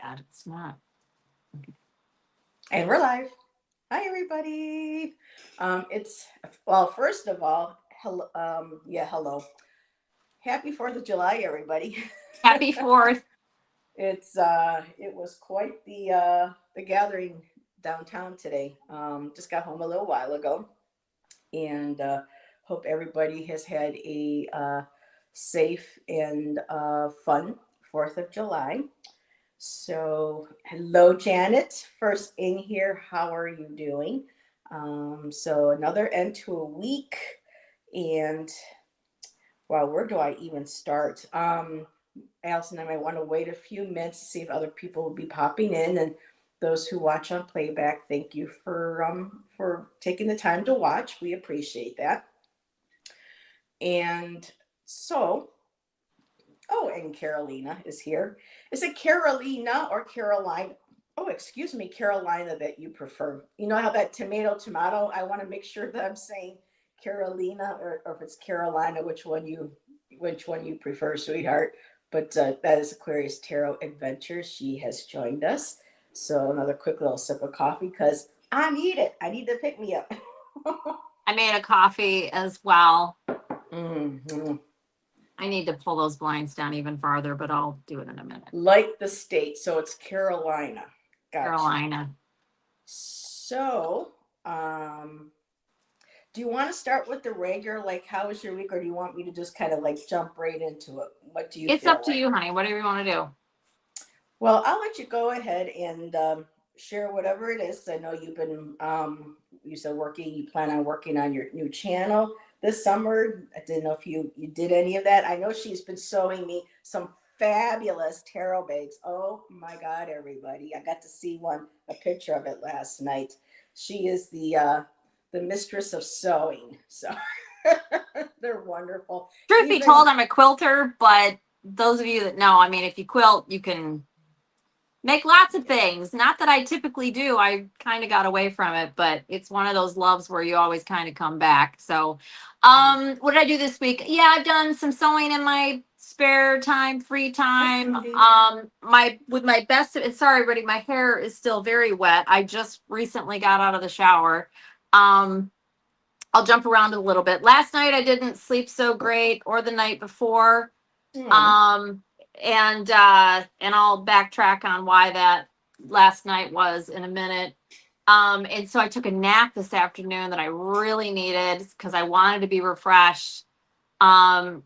bad. It's not. And we're live. Hi, everybody. It's well. First of all, hello. Hello. Happy 4th of July, everybody. Happy 4th. It was quite the gathering downtown today. Just got home a little while ago, and hope everybody has had a safe and fun 4th of July. So, hello, Janet. First in here, how are you doing? So, another end to a week. And, well, where do I even start? Allyson and I might want to wait a few minutes to see if other people will be popping in. And those who watch on playback, thank you for taking the time to watch. We appreciate that. And so, oh, and Carolina is here. Is it Carolina or Caroline? Oh, excuse me, Carolina that you prefer. You know how that tomato? I want to make sure that I'm saying Carolina or if it's Carolina, which one you prefer, sweetheart. But that is Aquarius Tarot Adventures. She has joined us. So another quick little sip of coffee because I need it. I need to pick me up. I made a coffee as well. Mm-hmm. I need to pull those blinds down even farther, but I'll do it in a minute. Like the state, so it's Carolina. Gotcha. Carolina. So, do you want to start with the regular, like how was your week, or do you want me to just kind of like jump right into it? What do you It's feel up to like? you, honey. Whatever you want to do. Well, I'll let you go ahead and share whatever it is. 'Cause I know you've been, you said working, you plan on working on your new channel this summer. I didn't know if you did any of that. I know she's been showing me some fabulous tarot bags. Oh my God, everybody. I got to see a picture of it last night. She is the mistress of sewing. So they're wonderful. Truth be Even told, I'm a quilter, but those of you that know, I mean, if you quilt, you can make lots of things. Not that I typically do. I kind of got away from it, but it's one of those loves where you always kind of come back. So, what did I do this week? Yeah, I've done some sewing in my spare time, free time. With my best, and sorry, everybody, my hair is still very wet. I just recently got out of the shower. I'll jump around a little bit. Last night I didn't sleep so great, or the night before. And I'll backtrack on why that last night was in a minute. And so I took a nap this afternoon that I really needed because I wanted to be refreshed. And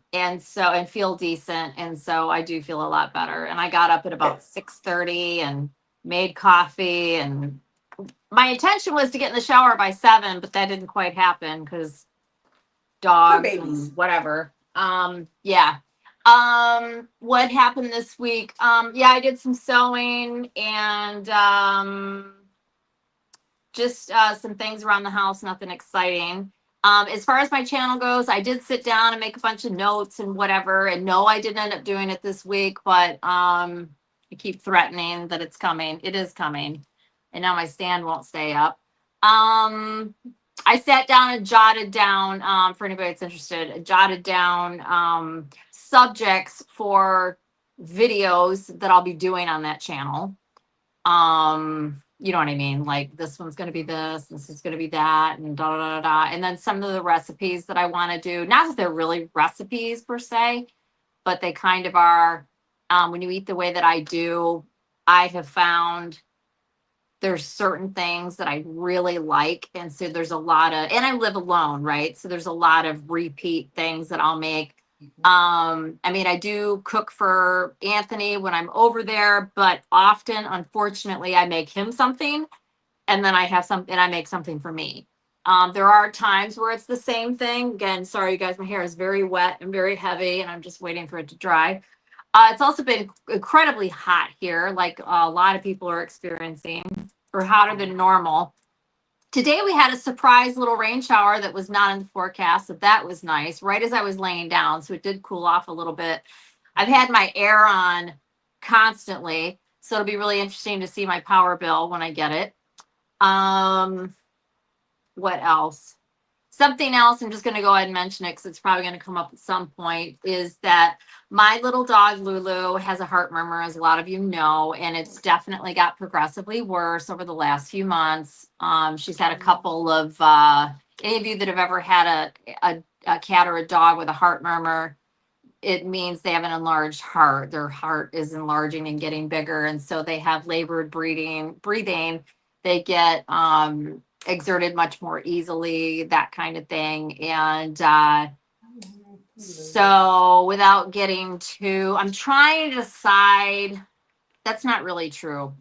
feel decent. And so I do feel a lot better. And I got up at about 6:30 and made coffee, and my intention was to get in the shower by 7, but that didn't quite happen because dogs and whatever. Yeah. What happened this week? Yeah, I did some sewing and just some things around the house, nothing exciting. As far as my channel goes, I did sit down and make a bunch of notes and whatever. And no, I didn't end up doing it this week, but I keep threatening that it's coming. It is coming. And now my stand won't stay up. I sat down and jotted down, for anybody that's interested, jotted down subjects for videos that I'll be doing on that channel. You know what I mean? Like this one's going to be this is going to be that, and da da da da. And then some of the recipes that I want to do, not that they're really recipes per se, but they kind of are. When you eat the way that I do, I have found there's certain things that I really like. And so there's a lot of, and I live alone, right? So there's a lot of repeat things that I'll make. I mean, I do cook for Anthony when I'm over there, but often, unfortunately, I make him something and then I have something, and I make something for me. There are times where it's the same thing. Again, sorry, you guys, my hair is very wet and very heavy and I'm just waiting for it to dry. It's also been incredibly hot here, like a lot of people are experiencing, or hotter than normal. Today we had a surprise little rain shower that was not in the forecast, so that was nice, right as I was laying down, so it did cool off a little bit. I've had my air on constantly, so it'll be really interesting to see my power bill when I get it. What else? something else, I'm just going to go ahead and mention it because it's probably going to come up at some point, is that my little dog Lulu has a heart murmur, as a lot of you know, and it's definitely got progressively worse over the last few months. She's had a couple of, any of you that have ever had a cat or a dog with a heart murmur, it means they have an enlarged heart. Their heart is enlarging and getting bigger. And so they have labored breathing. They get exerted much more easily, that kind of thing. And so without getting too, I'm trying to decide, that's not really true.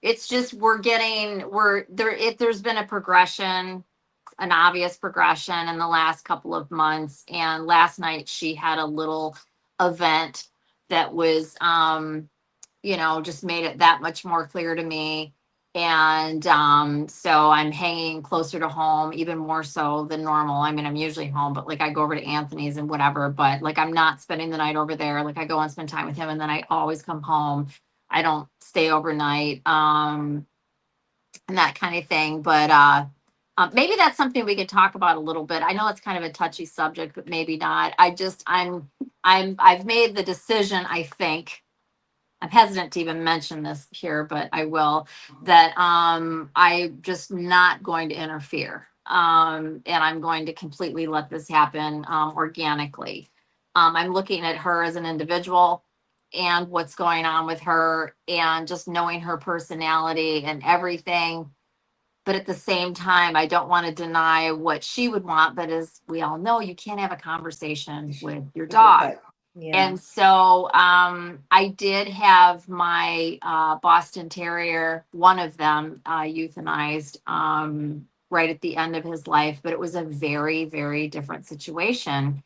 It's just, we're there, if there's been a progression, an obvious progression in the last couple of months. And last night she had a little event that was, just made it that much more clear to me. And so I'm hanging closer to home, even more so than normal. I mean, I'm usually home, but like I go over to Anthony's and whatever, but like I'm not spending the night over there. Like I go and spend time with him and then I always come home. I don't stay overnight. And that kind of thing. But maybe that's something we could talk about a little bit. I know it's kind of a touchy subject, but maybe not. I've made the decision, I think. I'm hesitant to even mention this here, but I will, that I'm just not going to interfere. And I'm going to completely let this happen organically. I'm looking at her as an individual and what's going on with her and just knowing her personality and everything. But at the same time, I don't want to deny what she would want. But as we all know, you can't have a conversation with your dog. Yeah. And so I did have my Boston Terrier, one of them, euthanized right at the end of his life. But it was a very, very different situation.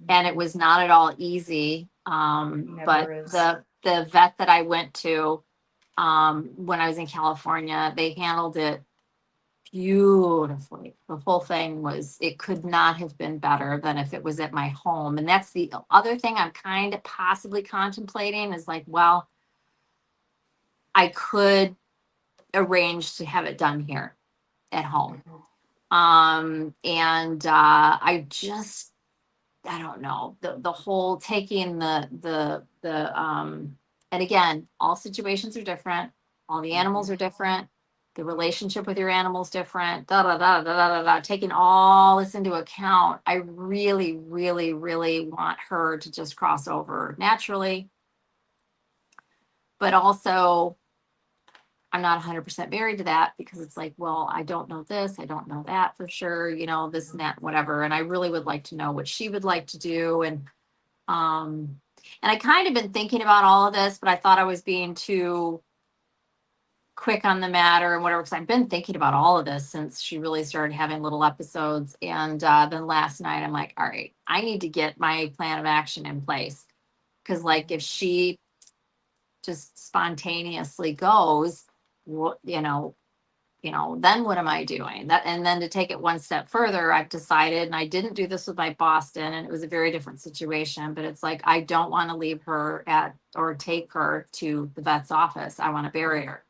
And it was not at all easy. But Never is. the vet that I went to when I was in California, they handled it beautifully. The whole thing was, it could not have been better than if it was at my home. And that's the other thing I'm kind of possibly contemplating is like, well, I could arrange to have it done here at home. And I don't know, the whole taking and again, all situations are different. All the animals are different. The relationship with your animal's different, taking all this into account. I really, really, really want her to just cross over naturally. But also, I'm not 100% married to that because it's like, well, I don't know this, I don't know that for sure, this and that, whatever. And I really would like to know what she would like to do. And I kind of been thinking about all of this, but I thought I was being too quick on the matter and whatever, because I've been thinking about all of this since she really started having little episodes. And then last night, I'm like, all right, I need to get my plan of action in place. Because like if she just spontaneously goes, then what am I doing? And then to take it one step further, I've decided, and I didn't do this with my Boston, and it was a very different situation, but it's like, I don't want to leave her or take her to the vet's office. I want to bury her.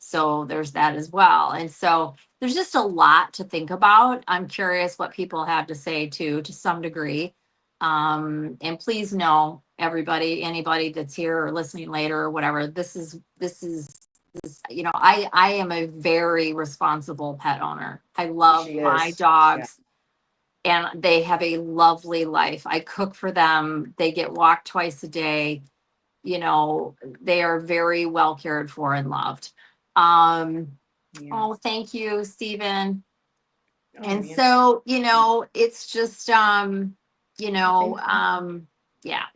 So there's that as well. And so there's just a lot to think about. I'm curious what people have to say to some degree. And please know, everybody, anybody that's here or listening later or whatever, this is, I am a very responsible pet owner. I love my dogs and they have a lovely life. I cook for them. They get walked twice a day. They are very well cared for and loved. Oh, thank you, Stephen. And so, it's just, yeah.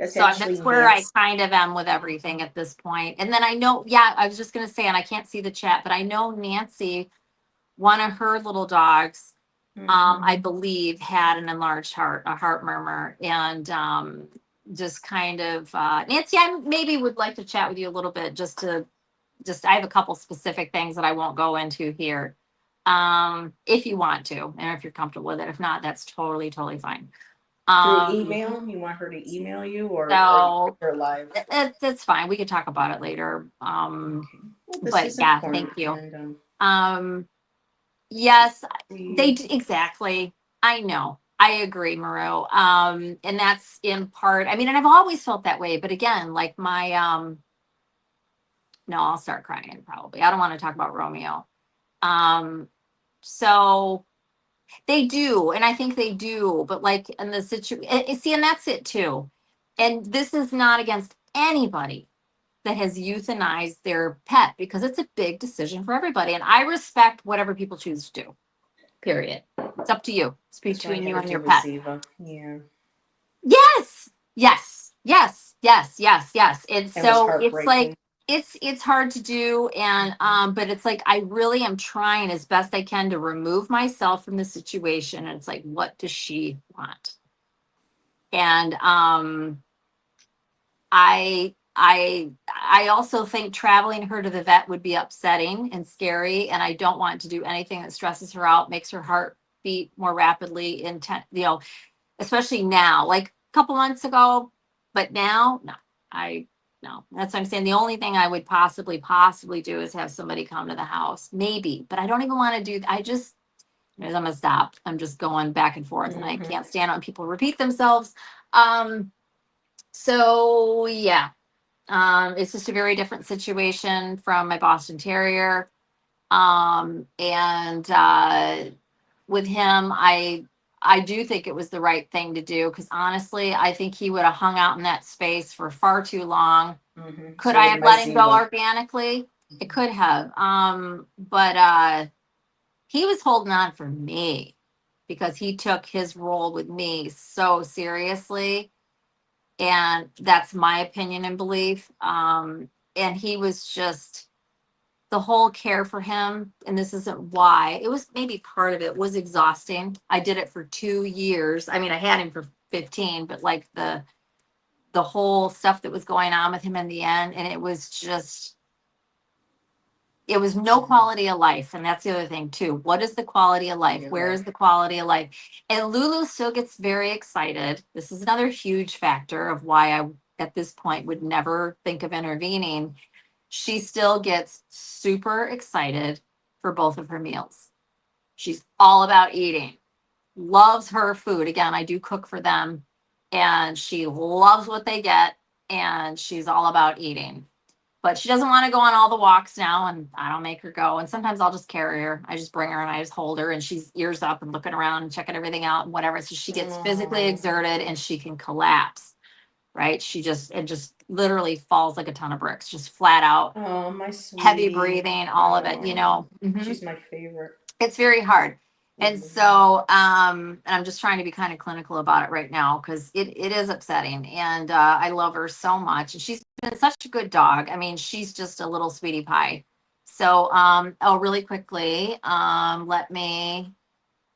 So that's where I kind of am with everything at this point. And then I know, I was just going to say, and I can't see the chat, but I know Nancy, one of her little dogs, I believe had an enlarged heart, a heart murmur. And just kind of, Nancy, I maybe would like to chat with you a little bit I have a couple specific things that I won't go into here. If you want to, and if you're comfortable with it. If not, that's totally, totally fine. Through email? You want her to email you or her live? That's fine. We could talk about it later. Well, but yeah, thank you. Yes, See, exactly. I know. I agree, Maru. And that's in part, I mean, and I've always felt that way, but again, like my no, I'll start crying probably. I don't want to talk about Romeo. Um, so they do, and I think they do, but like in the situation, see, and that's it too. And this is not against anybody that has euthanized their pet because it's a big decision for everybody. And I respect whatever people choose to do, period. It's up to you. It's that's what I between had you to and do your with pet. Ziva. Yeah. Yes, yes, yes, yes, yes, yes. And It was so it's like heartbreaking. it's hard to do, and but it's like I really am trying as best I can to remove myself from the situation. And it's like, what does she want? And I also think traveling her to the vet would be upsetting and scary, and I don't want to do anything that stresses her out, makes her heart beat more rapidly, intent, especially now, like a couple months ago, but now, no, I, no, that's what I'm saying. The only thing I would possibly do is have somebody come to the house, maybe, but I don't even want to do, I'm gonna stop. I'm just going back and forth and I Hmm. can't stand it when people repeat themselves. Um, so yeah, it's just a very different situation from my Boston Terrier. And with him, I do think it was the right thing to do because honestly, I think he would have hung out in that space for far too long. Could So I did have my let him go Ziva. organically? It could have. But he was holding on for me because he took his role with me so seriously. And that's my opinion and belief. And he was just the whole care for him, and this isn't why, it was maybe part of it was exhausting. I did it for 2 years. I mean, I had him for 15, but like the whole stuff that was going on with him in the end, and it was just, it was no quality of life. And that's the other thing too. What is the quality of life? You're Where right. is the quality of life? And Lulu still gets very excited. This is another huge factor of why I at this point would never think of intervening. She still gets super excited for both of her meals. She's all about eating, loves her food. Again, I do cook for them, and she loves what they get, and she's all about eating. But she doesn't want to go on all the walks now, and I don't make her go. And sometimes I'll just carry her. I just bring her and I just hold her, and she's ears up and looking around and checking everything out and whatever. So she gets physically Oh, exerted and she can collapse, right? It just literally falls like a ton of bricks, just flat out, oh, my heavy sweetie. breathing, all of it, Oh, Mhm. she's my favorite. It's very hard. And Mhm. so, and I'm just trying to be kind of clinical about it right now because it is upsetting. And I love her so much. And she's been such a good dog. I mean, she's just a little sweetie pie. So, oh, really quickly, let me,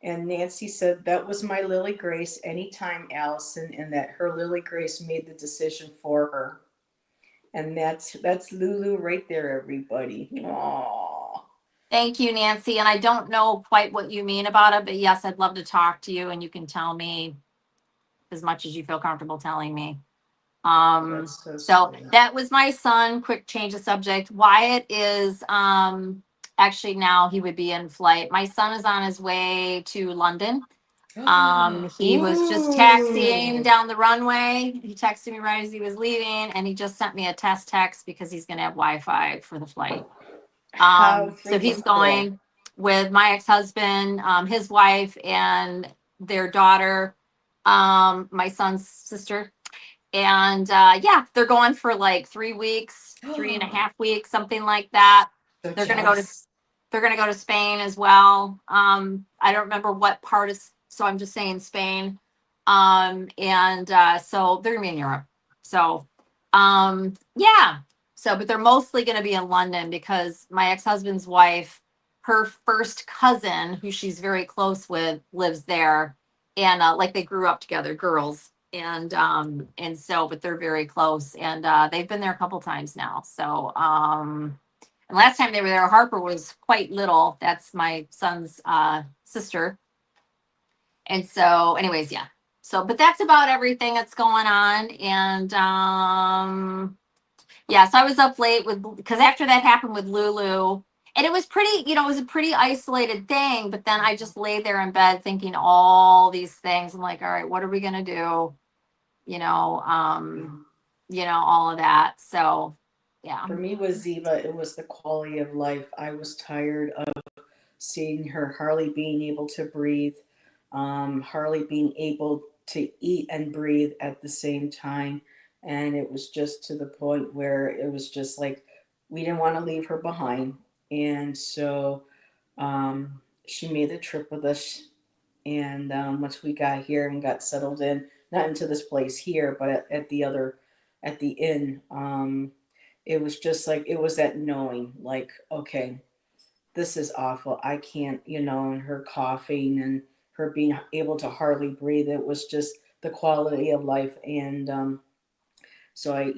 And Nancy said that was my Lily Grace anytime, Allison, and that her Lily Grace made the decision for her. And that's Lulu right there, everybody. Aww. thank you, Nancy. And I don't know quite what you mean about it, but yes, I'd love to talk to you and you can tell me as much as you feel comfortable telling me. That's so So sweet. that was my son. Quick change of subject. Wyatt is actually now he would be in flight. My son is on his way to London. He was just taxiing Ooh. down the runway. He texted me right as he was leaving, and he just sent me a test text because he's gonna have Wi-Fi for the flight. How So he's freaking cool. going with my ex-husband, his wife, and their daughter, my son's sister. And yeah, they're going for like 3 weeks, 3.5 weeks, something like that. So They're gonna go to jealous. they're gonna go to Spain as well. I don't remember what part is, so I'm just saying Spain. And so they're gonna be in Europe. So yeah. So but they're mostly gonna be in London because my ex-husband's wife, her first cousin, who she's very close with, lives there. And like they grew up together, girls. And so but they're very close, and they've been there a couple times now. So and last time they were there, Harper was quite little. That's my son's sister. And so, anyways, yeah. So, but that's about everything that's going on. And yeah, so I was up late with because after that happened with Lulu, And it was pretty, it was a pretty isolated thing, but then I just lay there in bed thinking all these things. I'm like, all right, what are we gonna do? You know, um, all of that. So yeah. For me with Ziva, it was the quality of life. I was tired of seeing her hardly being able to breathe, hardly being able to eat and breathe at the same time. And it was just to the point where it was just like we didn't want to leave her behind. And so she made the trip with us. And once we got here and got settled in, not into this place here, but at the other, at the inn, it was just like, it was that knowing, like, okay, this is awful. I can't, and her coughing and her being able to hardly breathe. It was just the quality of life. And so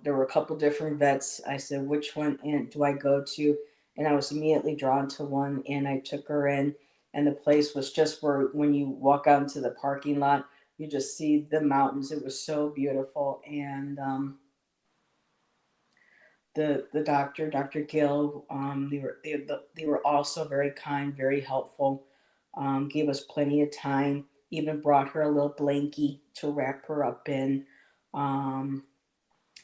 there were a couple different vets. I said, which one do I go to? And I was immediately drawn to one, and I took her in. And the place was just where, when you walk out into the parking lot, you just see the mountains. It was so beautiful. And the doctor, Dr. Gill, they were also very kind, very helpful. Gave us plenty of time. Even brought her a little blankie to wrap her up in, and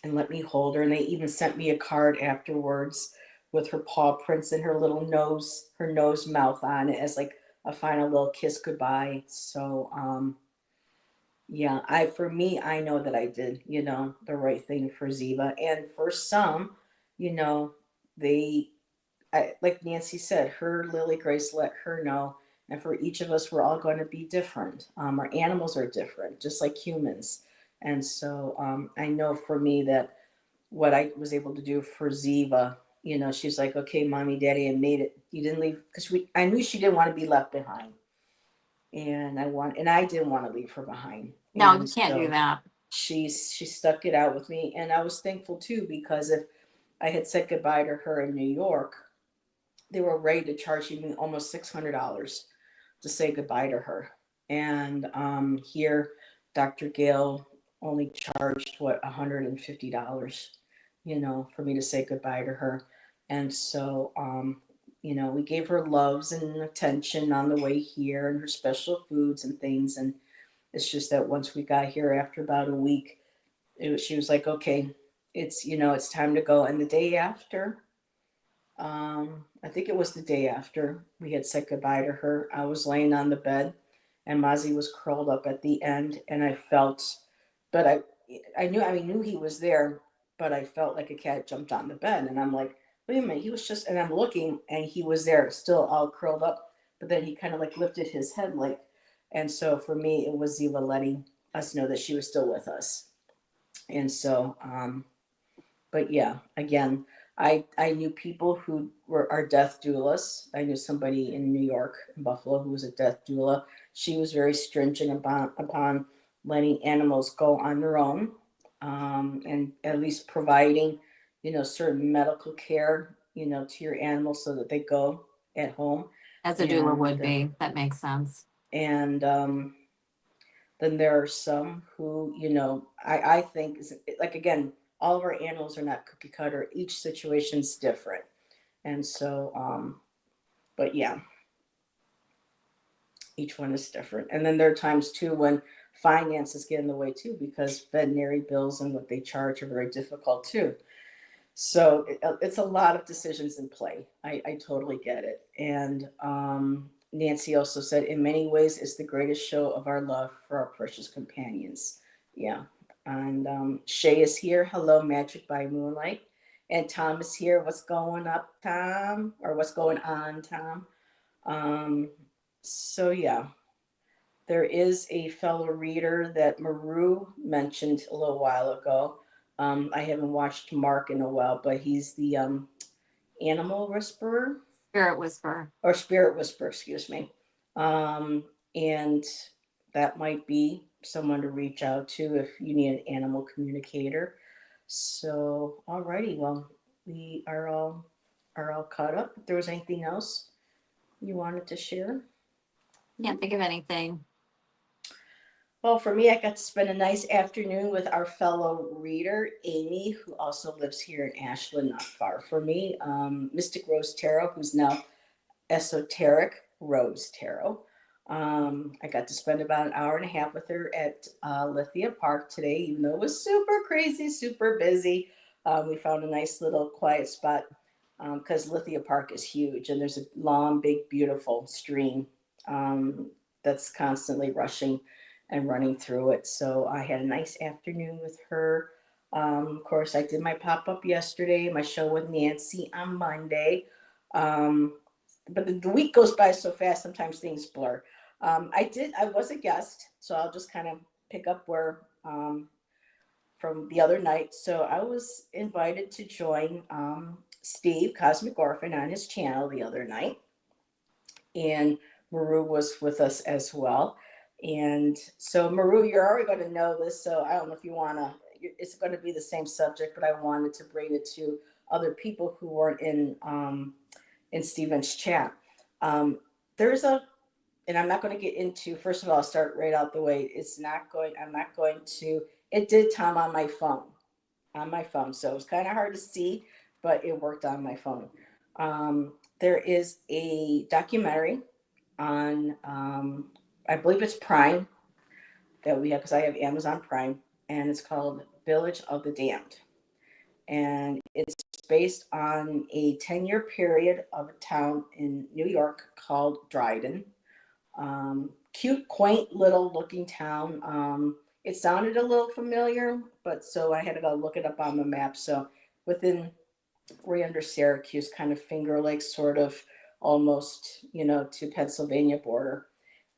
let me hold her. And they even sent me a card afterwards with her paw prints and her little nose, her nose mouth on it as like a final little kiss goodbye. So yeah, for me, I know that I did, the right thing for Ziva. And for some, you know, they, like Nancy said, her Lily Grace let her know. And for each of us, we're all going to be different. Our animals are different, just like humans. And so I know for me that what I was able to do for Ziva, she's like, okay, mommy, daddy, I made it. You didn't leave, because I knew she didn't want to be left behind. And I didn't want to leave her behind. No, you And can't do so that. she stuck it out with me. And I was thankful too, because if I had said goodbye to her in New York, they were ready to charge me almost $600 to say goodbye to her. And here, Dr. Gale only charged $150, for me to say goodbye to her. And so, we gave her loves and attention on the way here, and her special foods and things. And it's just that once we got here, after about a week, she was like, okay, it's time to go. And the day after, I think it was the day after we had said goodbye to her, I was laying on the bed, and Mozzie was curled up at the end, and I felt, but I knew he was there, but I felt like a cat jumped on the bed, and I'm like, wait a minute, he was just, and I'm looking, and he was there, still all curled up, but then he kind of like lifted his head, like, and so for me, it was Ziva letting us know that she was still with us. And so, but yeah, again, I knew people who are death doulas. I knew somebody in New York, in Buffalo, who was a death doula. She was very stringent upon letting animals go on their own, and at least providing, certain medical care, to your animals so that they go at home. As a doula would And be. That makes sense. and then there are some who, I think, like, again, all of our animals are not cookie cutter. Each situation's different. And so, but yeah, each one is different. And then there are times too when finances get in the way too, because veterinary bills and what they charge are very difficult too. So it's a lot of decisions in play. I totally get it. And Nancy also said, in many ways, it's the greatest show of our love for our precious companions. Yeah. And Shay is here. Hello, Magic by Moonlight. And Tom is here. What's going up, Tom? Or what's going on, Tom? Um, so, yeah, there is a fellow reader that Maru mentioned a little while ago. I haven't watched Mark in a while, but he's the animal whisperer, Spirit whisper. or spirit whisperer, excuse me. Um, and that might be someone to reach out to if you need an animal communicator. So, alrighty, well, we are all caught up. If there was anything else you wanted to share? Can't think of anything. Well, for me, I got to spend a nice afternoon with our fellow reader, Amy, who also lives here in Ashland, not far from me. Mystic Rose Tarot, who's now Esoteric Rose Tarot. I got to spend about an hour and a half with her at Lithia Park today, even though it was super crazy, super busy. We found a nice little quiet spot because Lithia Park is huge and there's a long, big, beautiful stream that's constantly rushing and running through it. So I had a nice afternoon with her. Of course, I did my pop up yesterday, my show with Nancy on Monday. But the week goes by so fast, sometimes things blur. I was a guest, so I'll just kind of pick up where from the other night. So I was invited to join Steve, Cosmic Orphan, on his channel the other night. And Maru was with us as well. And so, Maru, you're already going to know this. So, I don't know if you want to, it's going to be the same subject, but I wanted to bring it to other people who weren't in Stephen's chat. There's a, and I'm not going to get into, first of all, I'll start right out the way. I'm not going to, it did Tom on my phone. So it was kind of hard to see, but it worked on my phone. There is a documentary on, I believe it's Prime that we have, because I have Amazon Prime, and it's called Village of the Damned. And it's based on a 10-year period of a town in New York called Dryden. Cute, quaint little looking town. It sounded a little familiar, but so I had to go look it up on the map. So within right under Syracuse, kind of Finger Lakes, sort of almost, to Pennsylvania border.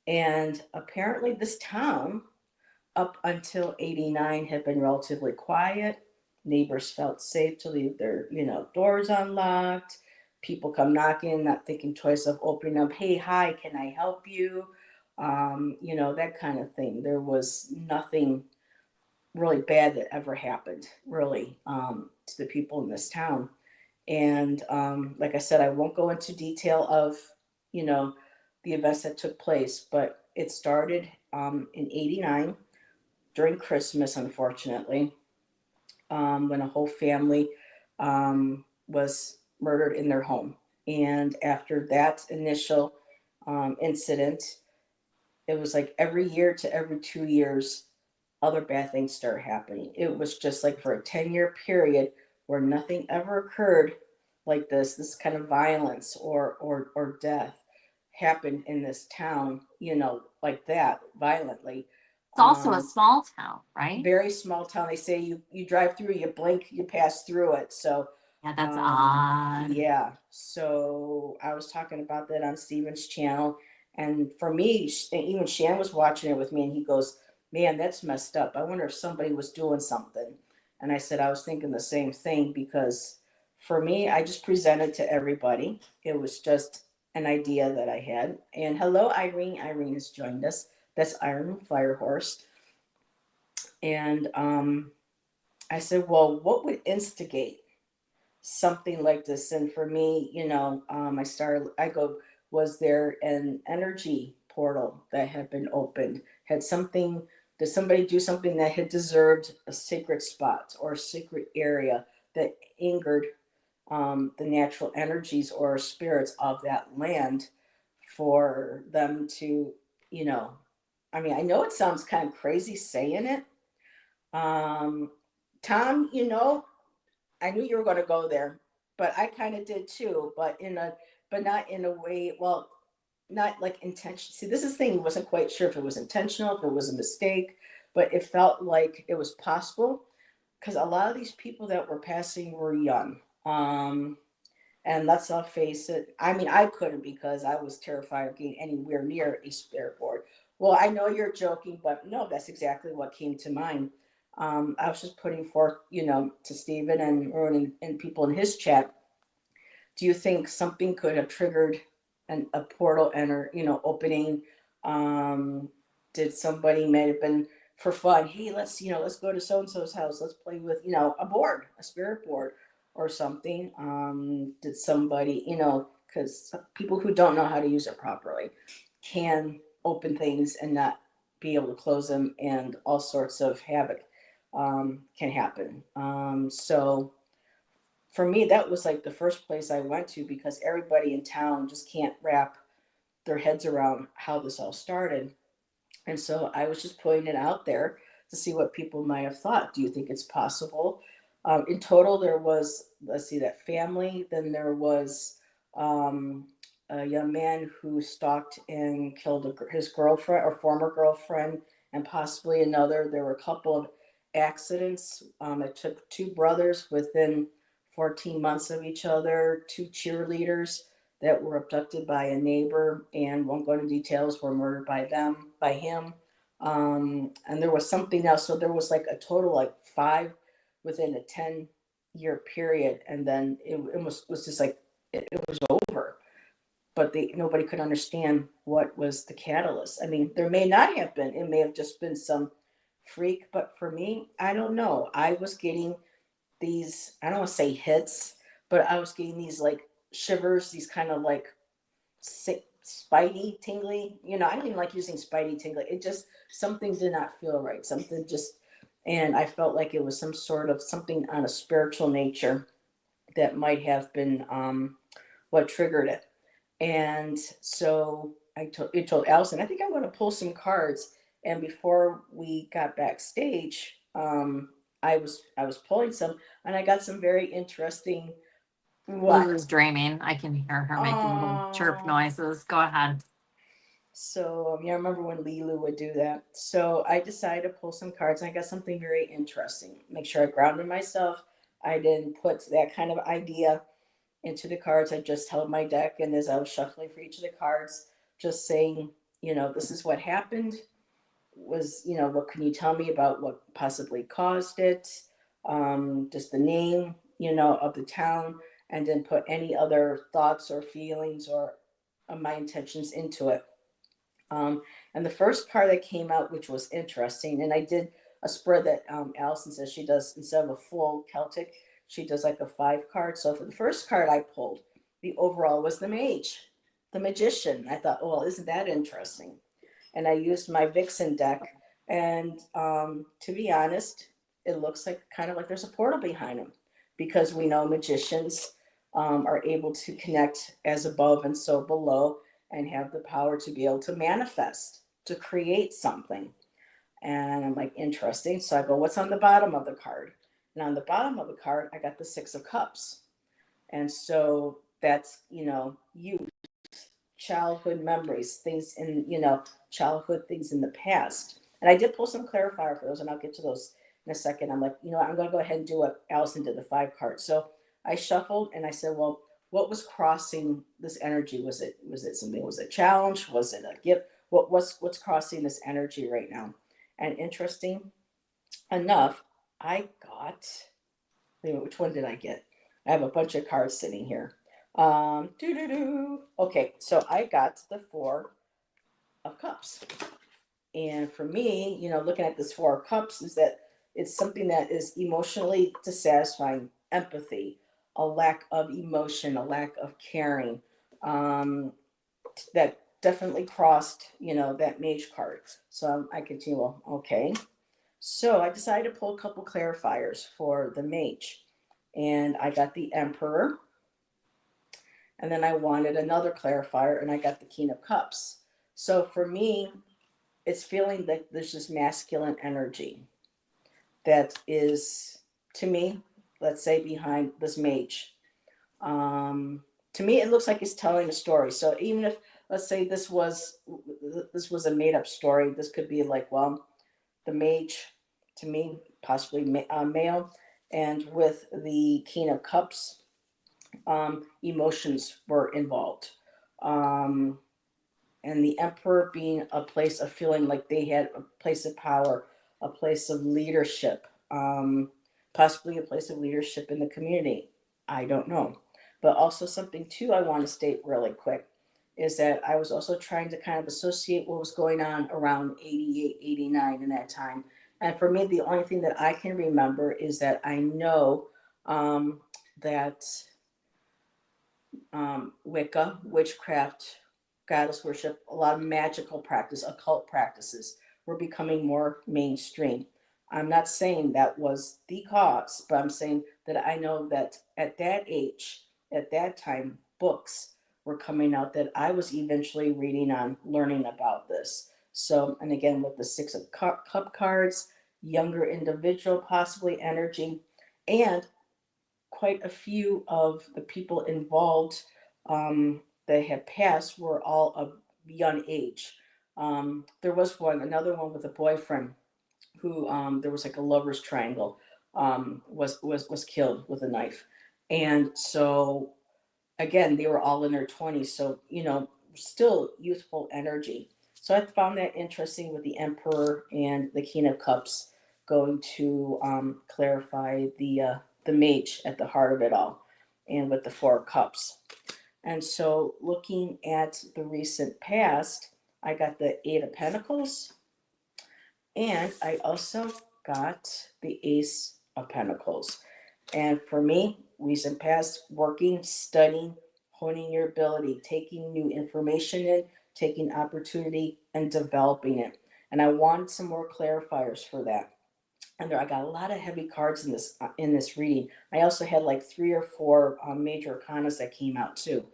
And apparently this town, up until 89, had been relatively quiet. Neighbors felt safe to leave their, doors unlocked. People come knocking, not thinking twice of opening them. Hey, hi, can I help you? That kind of thing. There was nothing really bad that ever happened, really, to the people in this town. And like I said, I won't go into detail of, the events that took place, but it started in 89 during Christmas, unfortunately, when a whole family was murdered in their home. And after that initial incident, it was like every year to every 2 years, other bad things started happening. It was just like for a 10-year period where nothing ever occurred like this kind of violence or death happened in this town, like that, violently. It's also a small town, right? Very small town. They say you drive through, you blink, you pass through it. So yeah, that's odd. Yeah. So I was talking about that on Steven's channel. And for me, even Shan was watching it with me, and he goes, "Man, that's messed up. I wonder if somebody was doing something." And I said, I was thinking the same thing, because for me, I just presented to everybody. It was just an idea that I had. And hello, Irene. Irene has joined us. That's Iron Firehorse. And I said, well, what would instigate something like this? And for me, was there an energy portal that had been opened? Did somebody do something that had deserved a sacred spot or a sacred area that angered the natural energies or spirits of that land for them to, I know it sounds kind of crazy saying it. Tom, I knew you were going to go there, but I kind of did too, but not in a way, well, not like intention. See, this is the thing, wasn't quite sure if it was intentional, if it was a mistake, but it felt like it was possible, because a lot of these people that were passing were young. And let's all face it. I couldn't, because I was terrified of getting anywhere near a spirit board. Well, I know you're joking, but no, that's exactly what came to mind. I was just putting forth, to Stephen and Rowan and people in his chat. Do you think something could have triggered a portal opening? Did somebody may have been for fun? Hey, let's go to so and so's house. Let's play with a spirit board or something. Did somebody because people who don't know how to use it properly can open things and not be able to close them, and all sorts of havoc can happen. So for me, that was like the first place I went to, because everybody in town just can't wrap their heads around how this all started. And so I was just putting it out there to see what people might have thought. Do you think it's possible? In total, there was, let's see, that family. Then there was a young man who stalked and killed his girlfriend or former girlfriend, and possibly another. There were a couple of accidents. It took two brothers within 14 months of each other, two cheerleaders that were abducted by a neighbor, and won't go into details, were murdered by him. And there was something else. So there was like a total like five within a 10-year period. And then it was just like, it was over. But nobody could understand what was the catalyst. I mean, there may not have been, it may have just been some freak. But for me, I don't know. I was getting these, I don't want to say hits, but I was getting these like shivers, these kind of like sick, spidey, tingly. I don't even like using spidey, tingly. It just, something did not feel right. Something just, and I felt like it was some sort of something on a spiritual nature that might have been what triggered it. And so I told Allyson, I think I'm going to pull some cards. And before we got backstage, I was pulling some, and I got some very interesting. What? Lulu's dreaming. I can hear her making little chirp Oh. noises. Go ahead. So yeah, I remember when Lilu would do that. So I decided to pull some cards, and I got something very interesting. Make sure I grounded myself. I didn't put that kind of idea into the cards. I just held my deck, and as I was shuffling for each of the cards, just saying, this is what happened. What can you tell me about what possibly caused it? Just the name, of the town, and then put any other thoughts or feelings or my intentions into it. And the first card that came out, which was interesting, and I did a spread that Allyson says she does, instead of a full Celtic, she does like a 5 card. So for the first card I pulled, the overall was the mage, the magician. I thought, well, isn't that interesting? And I used my Vixen deck. And to be honest, it looks like kind of like there's a portal behind him, because we know magicians are able to connect as above and so below, and have the power to be able to manifest, to create something. And I'm like, interesting. So I go, what's on the bottom of the card? And on the bottom of the card, I got the 6 of Cups. And so that's, you, childhood memories, things in, childhood things in the past. And I did pull some clarifier for those, and I'll get to those in a second. I'm like, I'm going to go ahead and do what Allyson did, the 5 cards. So I shuffled, and I said, well, what was crossing this energy? Was it something? Was it a challenge? Was it a gift? What's crossing this energy right now? And interesting enough, I got, which one did I get? I have a bunch of cards sitting here. Okay, so I got the 4 of Cups. And for me, looking at this 4 of Cups, is that it's something that is emotionally dissatisfying, empathy, a lack of emotion, a lack of caring. That definitely crossed, that mage card. So I continue, well, okay. So I decided to pull a couple clarifiers for the mage. And I got the Emperor. And then I wanted another clarifier, and I got the King of Cups. So for me, it's feeling that there's this masculine energy that is, to me, let's say, behind this mage. To me, it looks like he's telling a story. So even if, let's say, this was a made up story, this could be like, well, the mage, to me, possibly male, and with the King of Cups, emotions were involved. And the Emperor being a place of feeling like they had a place of power, a place of leadership, possibly a place of leadership in the community. I don't know. But also something too I want to state really quick is that I was also trying to kind of associate what was going on around 88, 89 in that time. And for me, the only thing that I can remember is that I know that Wicca, witchcraft, goddess worship, a lot of magical practice, occult practices were becoming more mainstream. I'm not saying that was the cause, but I'm saying that I know that at that age, at that time, books were coming out that I was eventually reading on, learning about this. So, and again, with the Six of Cup cards, younger individual, possibly energy, and quite a few of the people involved that had passed were all of young age. There was another one with a boyfriend who there was like a lover's triangle, was killed with a knife, and so again they were all in their 20s, so still youthful energy. So I found that interesting with the Emperor and the King of Cups going to clarify the mage at the heart of it all, and with the Four of Cups. And so looking at the recent past, I got the Eight of Pentacles, and I also got the Ace of Pentacles. And for me, recent past, working, studying, honing your ability, taking new information in, taking opportunity, and developing it. And I wanted some more clarifiers for that. And I got a lot of heavy cards in this reading. I also had like 3 or 4 major arcanas that came out too.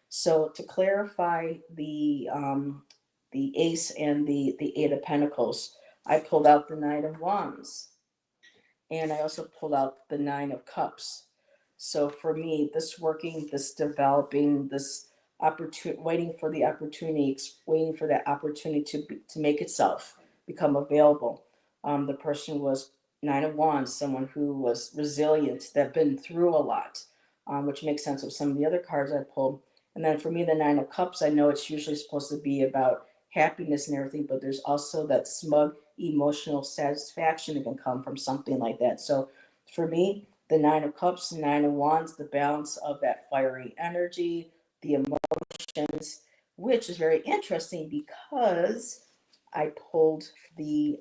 So to clarify the Ace and the Eight of Pentacles, I pulled out the Knight of Wands, and I also pulled out the Nine of Cups. So for me, this working, this developing, this opportunity, waiting for the opportunity, waiting for that opportunity to make itself become available. The person was Nine of Wands, someone who was resilient, that been through a lot, which makes sense with some of the other cards I pulled. And then for me, the Nine of Cups, I know it's usually supposed to be about happiness and everything, but there's also that smug emotional satisfaction that can come from something like that. So for me, the Nine of Cups, Nine of Wands, the balance of that fiery energy, the emotions, which is very interesting because I pulled the,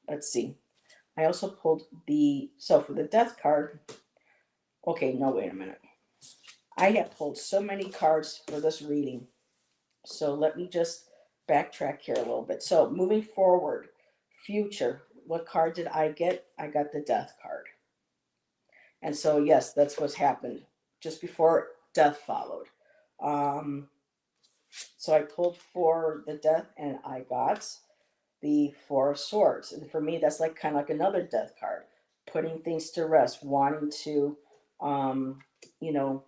let's see, I also pulled so for the Death card, okay, no, wait a minute. I have pulled so many cards for this reading. So let me just backtrack here a little bit. So moving forward, future, what card did I get? I got the Death card. And so, yes, that's what's happened just before death followed. So I pulled for the Death, and I got the Four of Swords. And for me, that's like kind of like another death card, putting things to rest, wanting to, you know,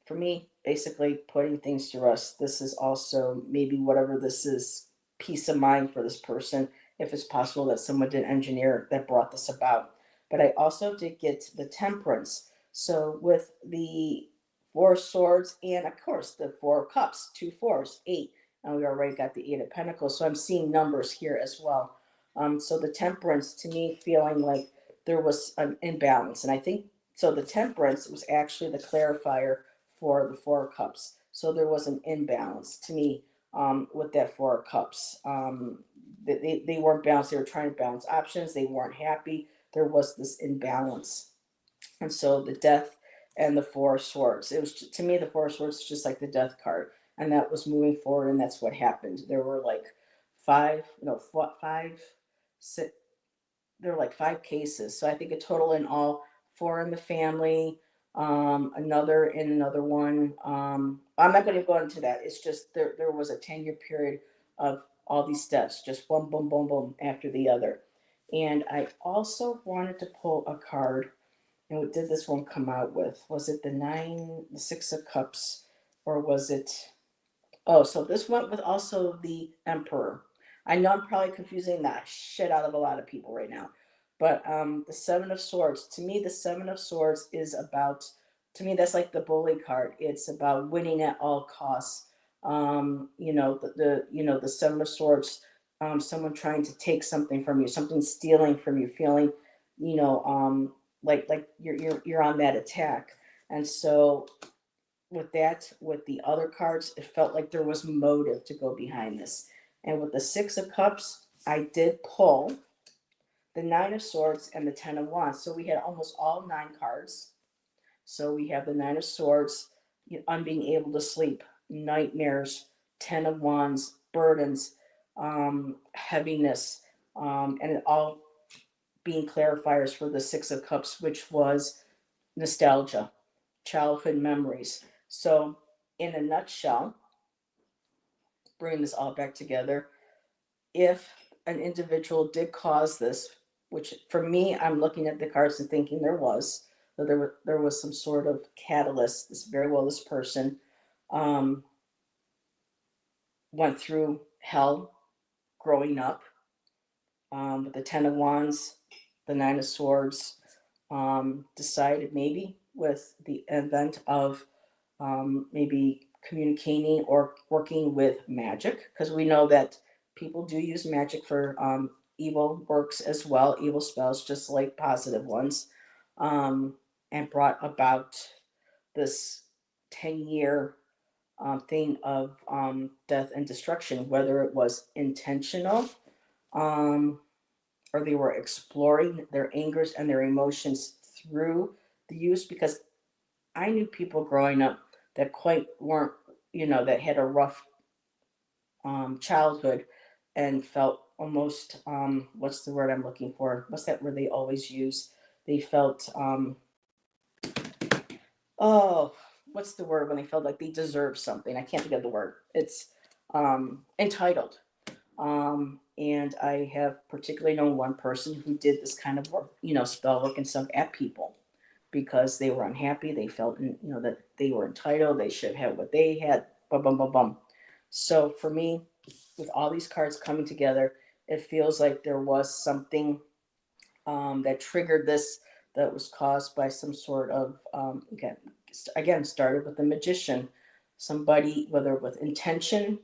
for me, basically putting things to rest. This is also maybe whatever this is, peace of mind for this person, if it's possible that someone did engineer that brought this about. But I also did get the Temperance. So with the Four Swords and of course the Four Cups, 2 fours, 8, and we already got the Eight of Pentacles. So I'm seeing numbers here as well. So the Temperance, to me, feeling like there was an imbalance, and I think so. The Temperance was actually the clarifier for the Four Cups. So there was an imbalance to me with that Four Cups. They weren't balanced. They were trying to balance options. They weren't happy. There was this imbalance. And so the Death and the Four Swords. It was, to me, the Four Swords is just like the Death card. And that was moving forward, and that's what happened. There were like six, there were like 5 cases. So I think a total in all, 4 in the family, another in another one. I'm not going to go into that. It's just there was a 10-year period of all these steps, just one boom, boom, boom after the other. And I also wanted to pull a card. And what did this one come out with? Was it the Six of Cups, or was it? Oh, so this went with also the Emperor. I know I'm probably confusing that shit out of a lot of people right now. But the Seven of Swords, to me, the Seven of Swords is about, to me, that's like the bully card. It's about winning at all costs. The Seven of Swords, someone trying to take something from you, something stealing from you, feeling, like you're on that attack. And so with the other cards, it felt like there was motive to go behind this. And with the Six of Cups, I did pull the Nine of Swords and the Ten of Wands. So we had almost all 9 cards. So we have the Nine of Swords, on being able to sleep, nightmares, Ten of Wands, burdens, heaviness, and it all being clarifiers for the Six of Cups, which was nostalgia, childhood memories. So, in a nutshell, bringing this all back together, if an individual did cause this, which for me, I'm looking at the cards and thinking there was, that there was some sort of catalyst. This very well, this person um, went through hell growing up, with the Ten of Wands, the Nine of Swords, decided maybe with the advent of maybe communicating or working with magic, because we know that people do use magic for evil works as well, evil spells, just like positive ones, um, and brought about this 10-year thing of death and destruction, whether it was intentional, um, or they were exploring their angers and their emotions through the use. Because I knew people growing up that quite weren't, that had a rough childhood and felt almost, what's the word I'm looking for? What's that word they always use? They felt, oh, what's the word when they felt like they deserve something? I can't think of the word. It's entitled. And I have particularly known one person who did this kind of work, spell work and stuff at people because they were unhappy. They felt, that they were entitled. They should have what they had. Bum, bum, bum, bum. So for me, with all these cards coming together, it feels like there was something that triggered this, that was caused by some sort of, again, started with the magician, somebody, whether with intention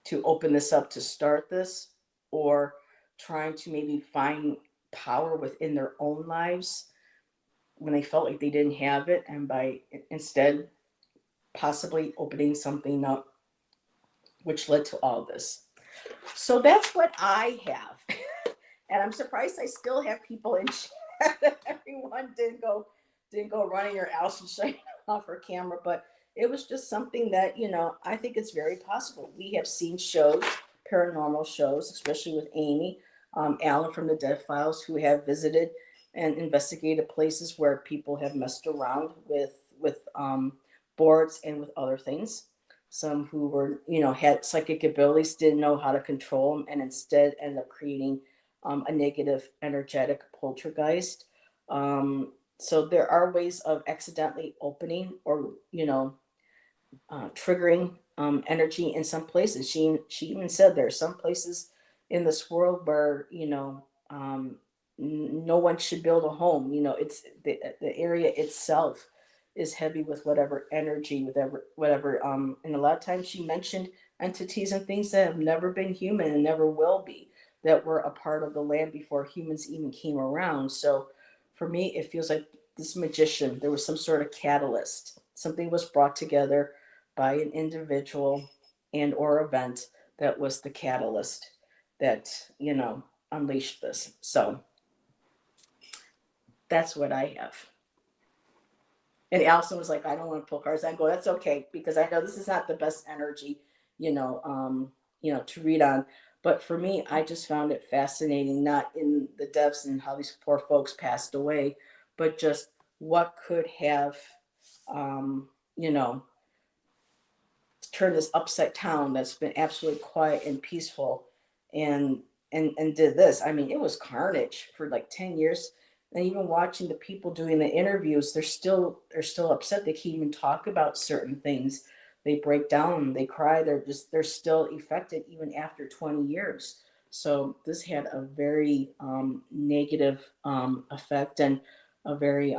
to open this up to start this, or trying to maybe find power within their own lives when they felt like they didn't have it, and by instead possibly opening something up, which led to all this. So that's what I have. And I'm surprised I still have people in chat. Everyone didn't go running or Allyson shutting off her camera, but it was just something that, I think it's very possible. We have seen shows, paranormal shows, especially with Amy, Alan from the Dead Files, who have visited and investigated places where people have messed around with boards and with other things. Some who were, had psychic abilities, didn't know how to control them, and instead ended up creating a negative energetic poltergeist. So there are ways of accidentally opening or, triggering energy in some places. She even said there are some places in this world where, no one should build a home. It's the area itself is heavy with whatever energy, whatever. And a lot of times she mentioned entities and things that have never been human and never will be, that were a part of the land before humans even came around. So for me, it feels like this magician, there was some sort of catalyst. Something was brought together by an individual and or event that was the catalyst that, unleashed this. So that's what I have. And Allyson was like, I don't want to pull cards. I go, that's okay, because I know this is not the best energy, to read on. But for me, I just found it fascinating, not in the deaths and how these poor folks passed away, but just what could have, um, you know, turned this upside down that's been absolutely quiet and peaceful, and and did this. I mean, it was carnage for like 10 years. And even watching the people doing the interviews, they're still upset. They can't even talk about certain things. They break down, they cry, they're still affected even after 20 years. So this had a very negative effect, and a very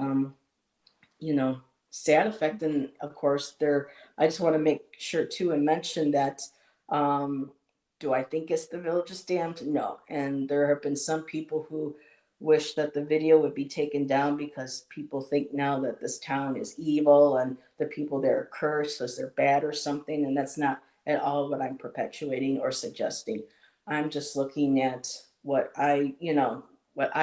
you know, sad effect. And of course, I just want to make sure too and mention that, um, do I think it's the village is damned? No. And there have been some people who wish that the video would be taken down because people think now that this town is evil and the people there are cursed because they're bad or something. And that's not at all what I'm perpetuating or suggesting. I'm just looking at what I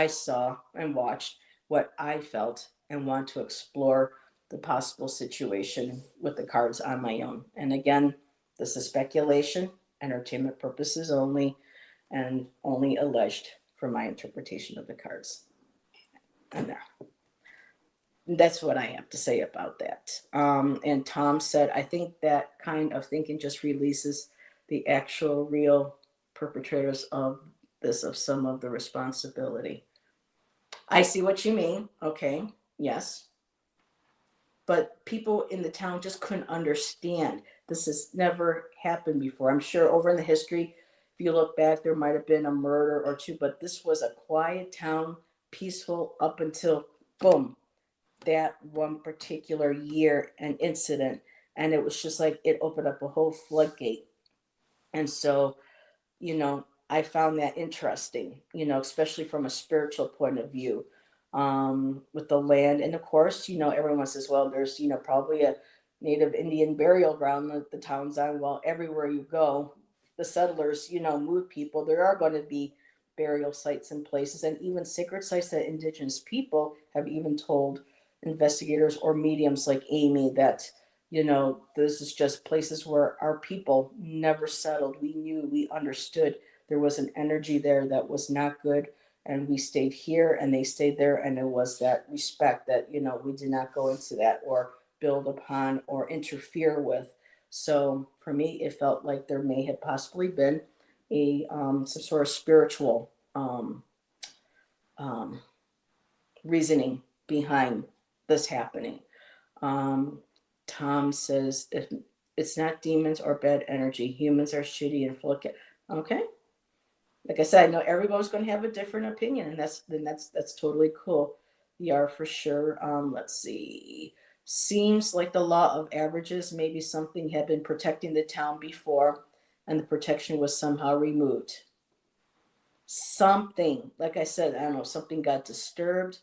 saw and watched, what I felt, and want to explore the possible situation with the cards on my own. And again, this is speculation. entertainment purposes only, and only alleged for my interpretation of the cards. And there. That's what I have to say about that. And Tom said, I think that kind of thinking just releases the actual real perpetrators of this of some of the responsibility. I see what you mean. Okay. Yes. But people in the town just couldn't understand. This has never happened before. I'm sure over in the history, if you look back, there might have been a murder or two, but this was a quiet town, peaceful up until boom, that one particular year and incident. And it was just like it opened up a whole floodgate. And so, I found that interesting, especially from a spiritual point of view, with the land. And of course, everyone says, well, there's, probably a native Indian burial ground that the town's on. Well, everywhere you go, the settlers, move people. There are going to be burial sites and places, and even sacred sites that indigenous people have even told investigators or mediums like Amy that this is just places where our people never settled. We knew, we understood there was an energy there that was not good, and we stayed here and they stayed there, and there was that respect that we did not go into that or build upon or interfere with. So for me, it felt like there may have possibly been a some sort of spiritual um, reasoning behind this happening. Um, Tom says, if it's not demons or bad energy, humans are shitty and full of okay. Like I said, I know everybody's going to have a different opinion, and that's totally cool. Yeah, for sure. Let's see. Seems like the law of averages, maybe something had been protecting the town before, and the protection was somehow removed. Something, like I said, I don't know, something got disturbed,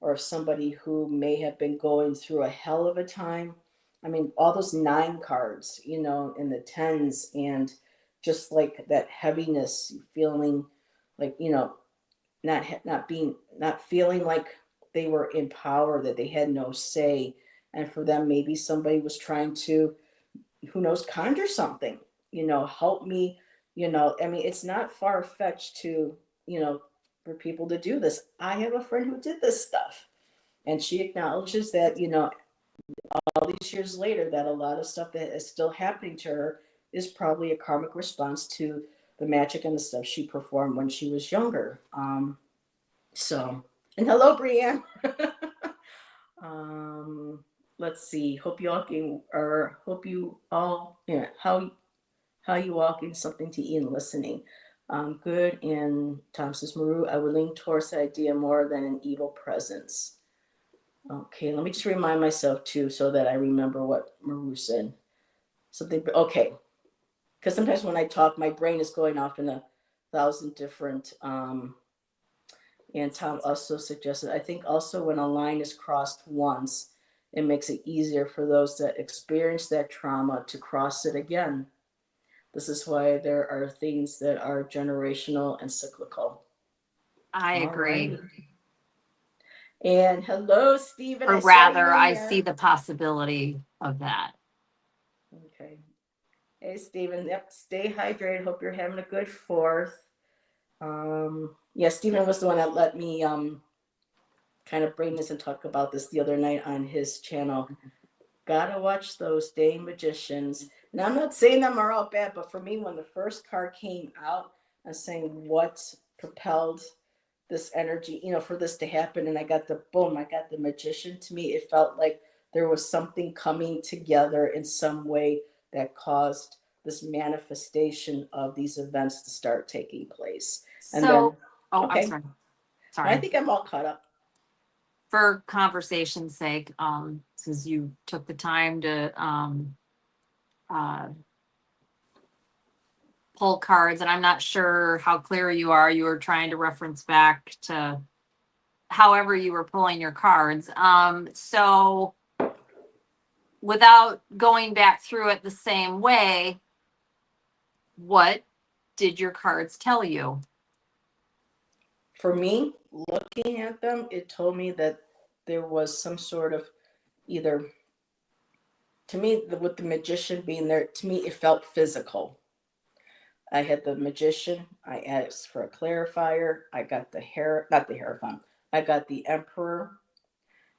or somebody who may have been going through a hell of a time. I mean, all those 9 cards, in the tens, and just like that heaviness, feeling like, not feeling like they were in power, that they had no say. And for them, maybe somebody was trying to, who knows, conjure something, help me, I mean, it's not far fetched to, for people to do this. I have a friend who did this stuff, and she acknowledges that, all these years later, that a lot of stuff that is still happening to her is probably a karmic response to the magic and the stuff she performed when she was younger. So, and hello, Brianne. um, let's see. Hope you all can, or hope you all, yeah, how you all getting something to eat and listening. Good. And Tom says, Maru, I would lean towards the idea more than an evil presence. Okay, let me just remind myself too, so that I remember what Maru said. Something, okay. Because sometimes when I talk, my brain is going off in 1,000 different. And Tom also suggested, I think also when a line is crossed once, it makes it easier for those that experience that trauma to cross it again. This is why there are things that are generational and cyclical. I agree. Right. And hello, Stephen. Or rather, I see the possibility of that. Okay. Hey, Stephen. Yep. Stay hydrated. Hope you're having a good 4th. Yeah, Stephen was the one that let me kind of bring this and talk about this the other night on his channel. Gotta watch those dang magicians. And I'm not saying them are all bad, but for me, when the first card came out, I'm saying what propelled this energy, for this to happen. And I got the magician. To me, it felt like there was something coming together in some way that caused this manifestation of these events to start taking place. And So, then, okay. I'm sorry. Sorry. I think I'm all caught up. For conversation's sake, since you took the time to pull cards, and I'm not sure how clear you are. You were trying to reference back to however you were pulling your cards. So without going back through it the same way, what did your cards tell you? For me, looking at them, it told me that there was some sort of either, to me, with the magician being there, to me, it felt physical. I had the magician. I asked for a clarifier. I got the hair, not the hierophant. I got the emperor.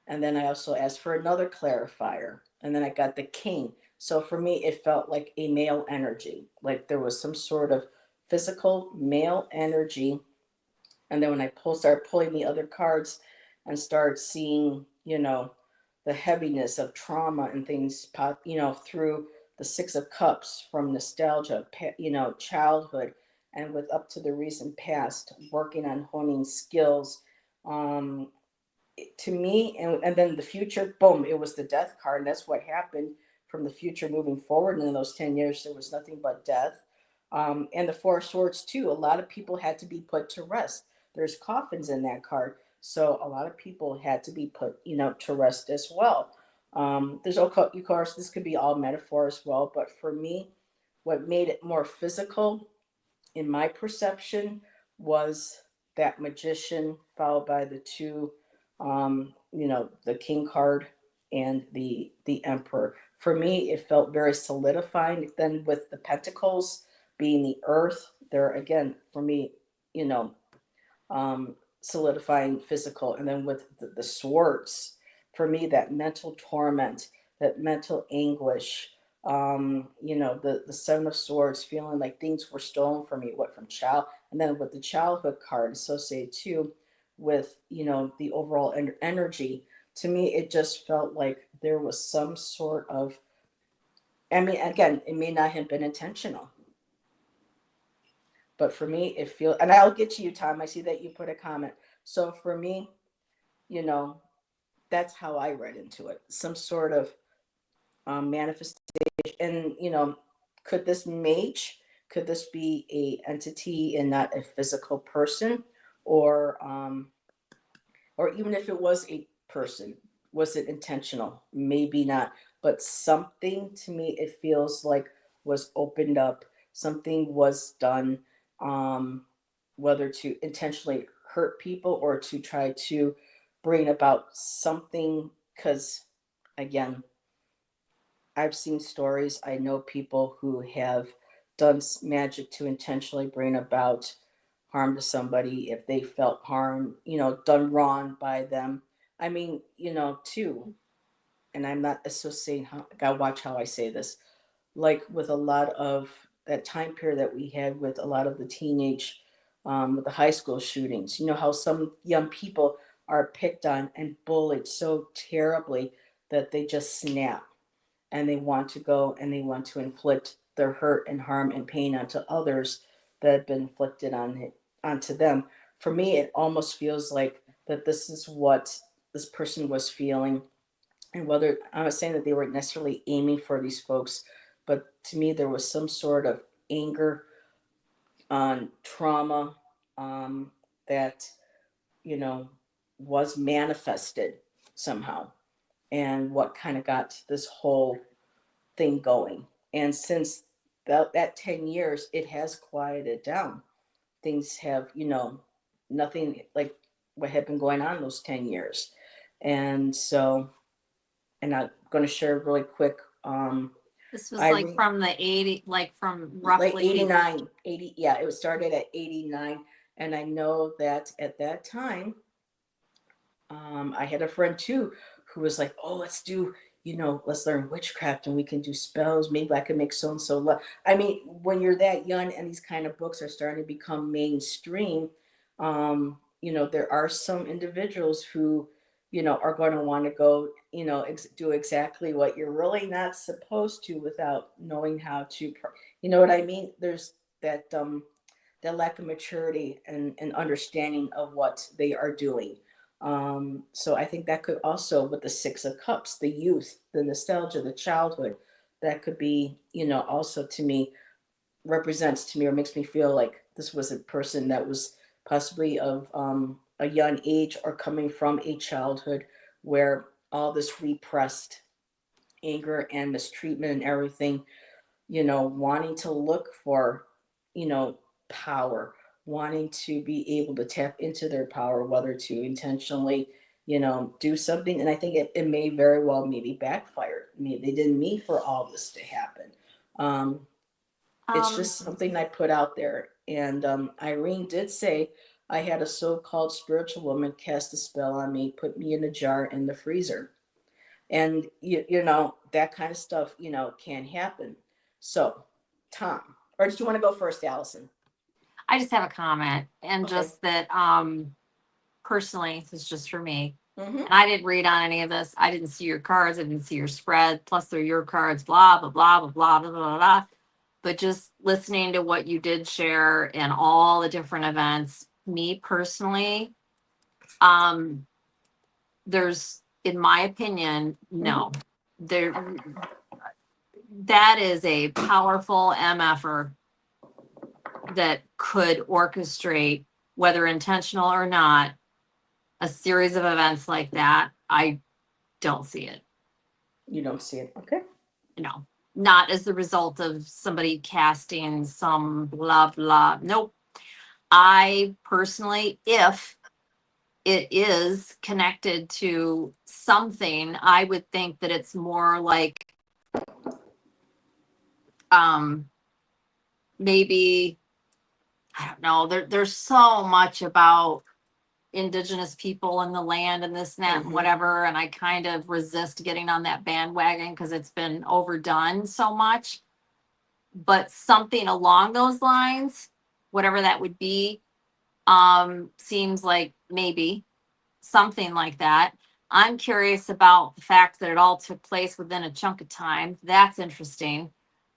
And then I also asked for another clarifier. And then I got the king. So for me, it felt like a male energy, like there was some sort of physical male energy. And then when I started pulling the other cards and started seeing, the heaviness of trauma and things pop, through the Six of Cups from nostalgia, childhood, and with up to the recent past, working on honing skills. Um, to me, and then the future, boom, it was the death card. And that's what happened from the future moving forward. And in those 10 years, there was nothing but death. And the Four of Swords, too. A lot of people had to be put to rest. There's coffins in that card. So a lot of people had to be put, to rest as well. There's, of course, this could be all metaphor as well. But for me, what made it more physical in my perception was that magician followed by the two, the king card and the emperor. For me, it felt very solidifying. Then with the pentacles being the earth, there again for me, you know, solidifying physical, and then with the swords, for me, that mental torment, that mental anguish. The Seven of Swords, feeling like things were stolen from me, what from child, and then with the childhood card associated too with the overall energy. To me, it just felt like there was some sort of. I mean, again, it may not have been intentional, but for me, it feels. And I'll get to you, Tom. I see that you put a comment. So for me, you know, that's how I read into it. Some sort of manifestation, and could this mage? Could this be a entity and not a physical person, or even if it was a person, was it intentional? Maybe not, but something to me it feels like was opened up. Something was done, um, whether to intentionally hurt people or to try to bring about something. Because again, I've seen stories. I know people who have done magic to intentionally bring about harm to somebody if they felt harm, done wrong by them. I mean, too, and I'm not associating how, gotta watch how I say this, like with a lot of that time period that we had with a lot of the teenage, with the high school shootings, how some young people are picked on and bullied so terribly that they just snap and they want to go and they want to inflict their hurt and harm and pain onto others that have been inflicted onto them. For me, it almost feels like that this is what this person was feeling. And whether I'm not saying that they weren't necessarily aiming for these folks, but to me, there was some sort of anger on trauma, that, you know, was manifested somehow, and what kind of got this whole thing going. And since that 10 years, it has quieted down. Things have, nothing like what had been going on those 10 years. And so, and I'm going to share really quick. This was I like re- from the 80, like from like roughly 89, 80. Yeah, it was started at 89. And I know that at that time, I had a friend too who was like, "Oh, let's do, let's learn witchcraft and we can do spells. Maybe I can make so and so." I mean, when you're that young and these kind of books are starting to become mainstream, there are some individuals who, are going to want to go, do exactly what you're really not supposed to without knowing how to, you know what I mean? There's that lack of maturity and understanding of what they are doing. So I think that could also, with the Six of Cups, the youth, the nostalgia, the childhood, that could be, also to me, represents to me or makes me feel like this was a person that was possibly of a young age or coming from a childhood where all this repressed anger and mistreatment and everything, wanting to look for, you know, power, wanting to be able to tap into their power, whether to intentionally, do something. And I think it may very well maybe backfire. I mean, they didn't mean for all this to happen. Um, It's Um, just something I put out there. And Irene did say I had a so-called spiritual woman cast a spell on me, put me in a jar in the freezer. And that kind of stuff, can happen. So, Tom, or did you want to go first, Allison? I just have a comment, and Okay. just that personally, this is just for me. Mm-hmm. And I didn't read on any of this. I didn't see your cards. I didn't see your spread. Plus, they're your cards. Blah blah blah blah blah blah blah blah. But just listening to what you did share and all the different events, me personally, um, there's, in my opinion, Mm-hmm. no, there. That is a powerful MFer that could orchestrate, whether intentional or not, a series of events like that. I don't see it. You don't see it. Okay. No, not as the result of somebody casting some blah blah. Nope. I personally, if it is connected to something, I would think that it's more like um maybe, I don't know. There's so much about indigenous people and the land and this and that and Mm-hmm. whatever, and I kind of resist getting on that bandwagon because it's been overdone so much. But something along those lines, whatever that would be, seems like maybe something like that. I'm curious about the fact that it all took place within a chunk of time. That's interesting.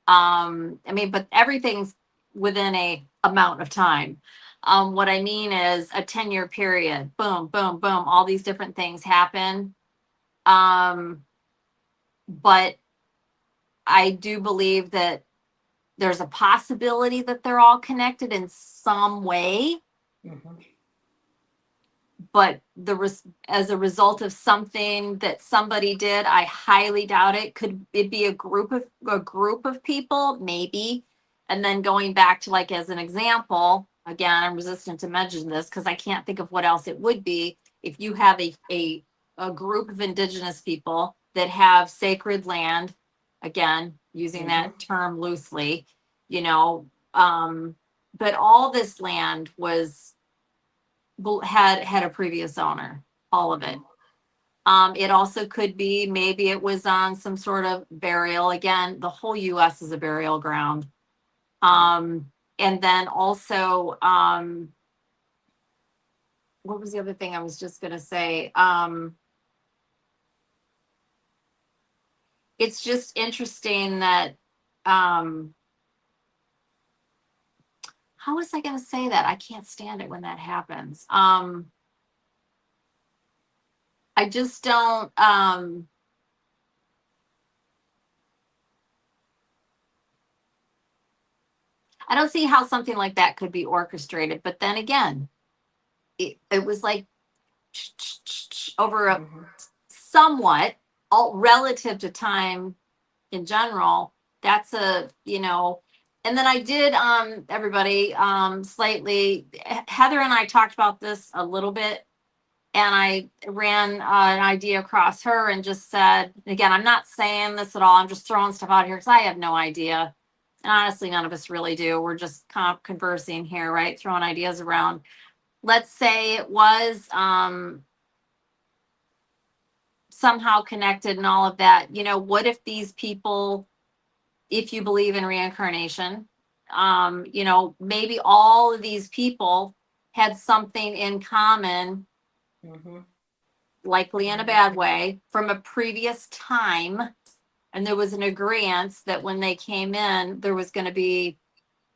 I mean, but everything's within a amount of time. What I mean is a 10-year period. Boom, boom, boom. All these different things happen. Um, but I do believe that there's a possibility that they're all connected in some way, Mm-hmm. but as a result of something that somebody did, I highly doubt it. Could it be a group of people? Maybe. And then going back to, like, as an example, again, I'm resistant to mention this because I can't think of what else it would be. If you have a group of indigenous people that have sacred land, again, using Mm-hmm. that term loosely, you know, but all this land had a previous owner, all of it. It also could be, maybe it was on some sort of burial. Again, the whole US is a burial ground. And then also, what was the other thing I was just gonna say? It's just interesting that, um, how was I gonna say that? I can't stand it when that happens. I just don't, I don't see how something like that could be orchestrated. But then again, it was like over a Mm-hmm. somewhat, all relative to time in general. That's and then I did, everybody, slightly, Heather and I talked about this a little bit, and I ran an idea across her and just said, again, I'm not saying this at all. I'm just throwing stuff out here because I have no idea. And honestly, none of us really do. We're just conversing here, right? Throwing ideas around. Let's say it was somehow connected and all of that. What if these people, if you believe in reincarnation, maybe all of these people had something in common, Mm-hmm. likely in a bad way, from a previous time. And there was an agreement that when they came in, there was going to be,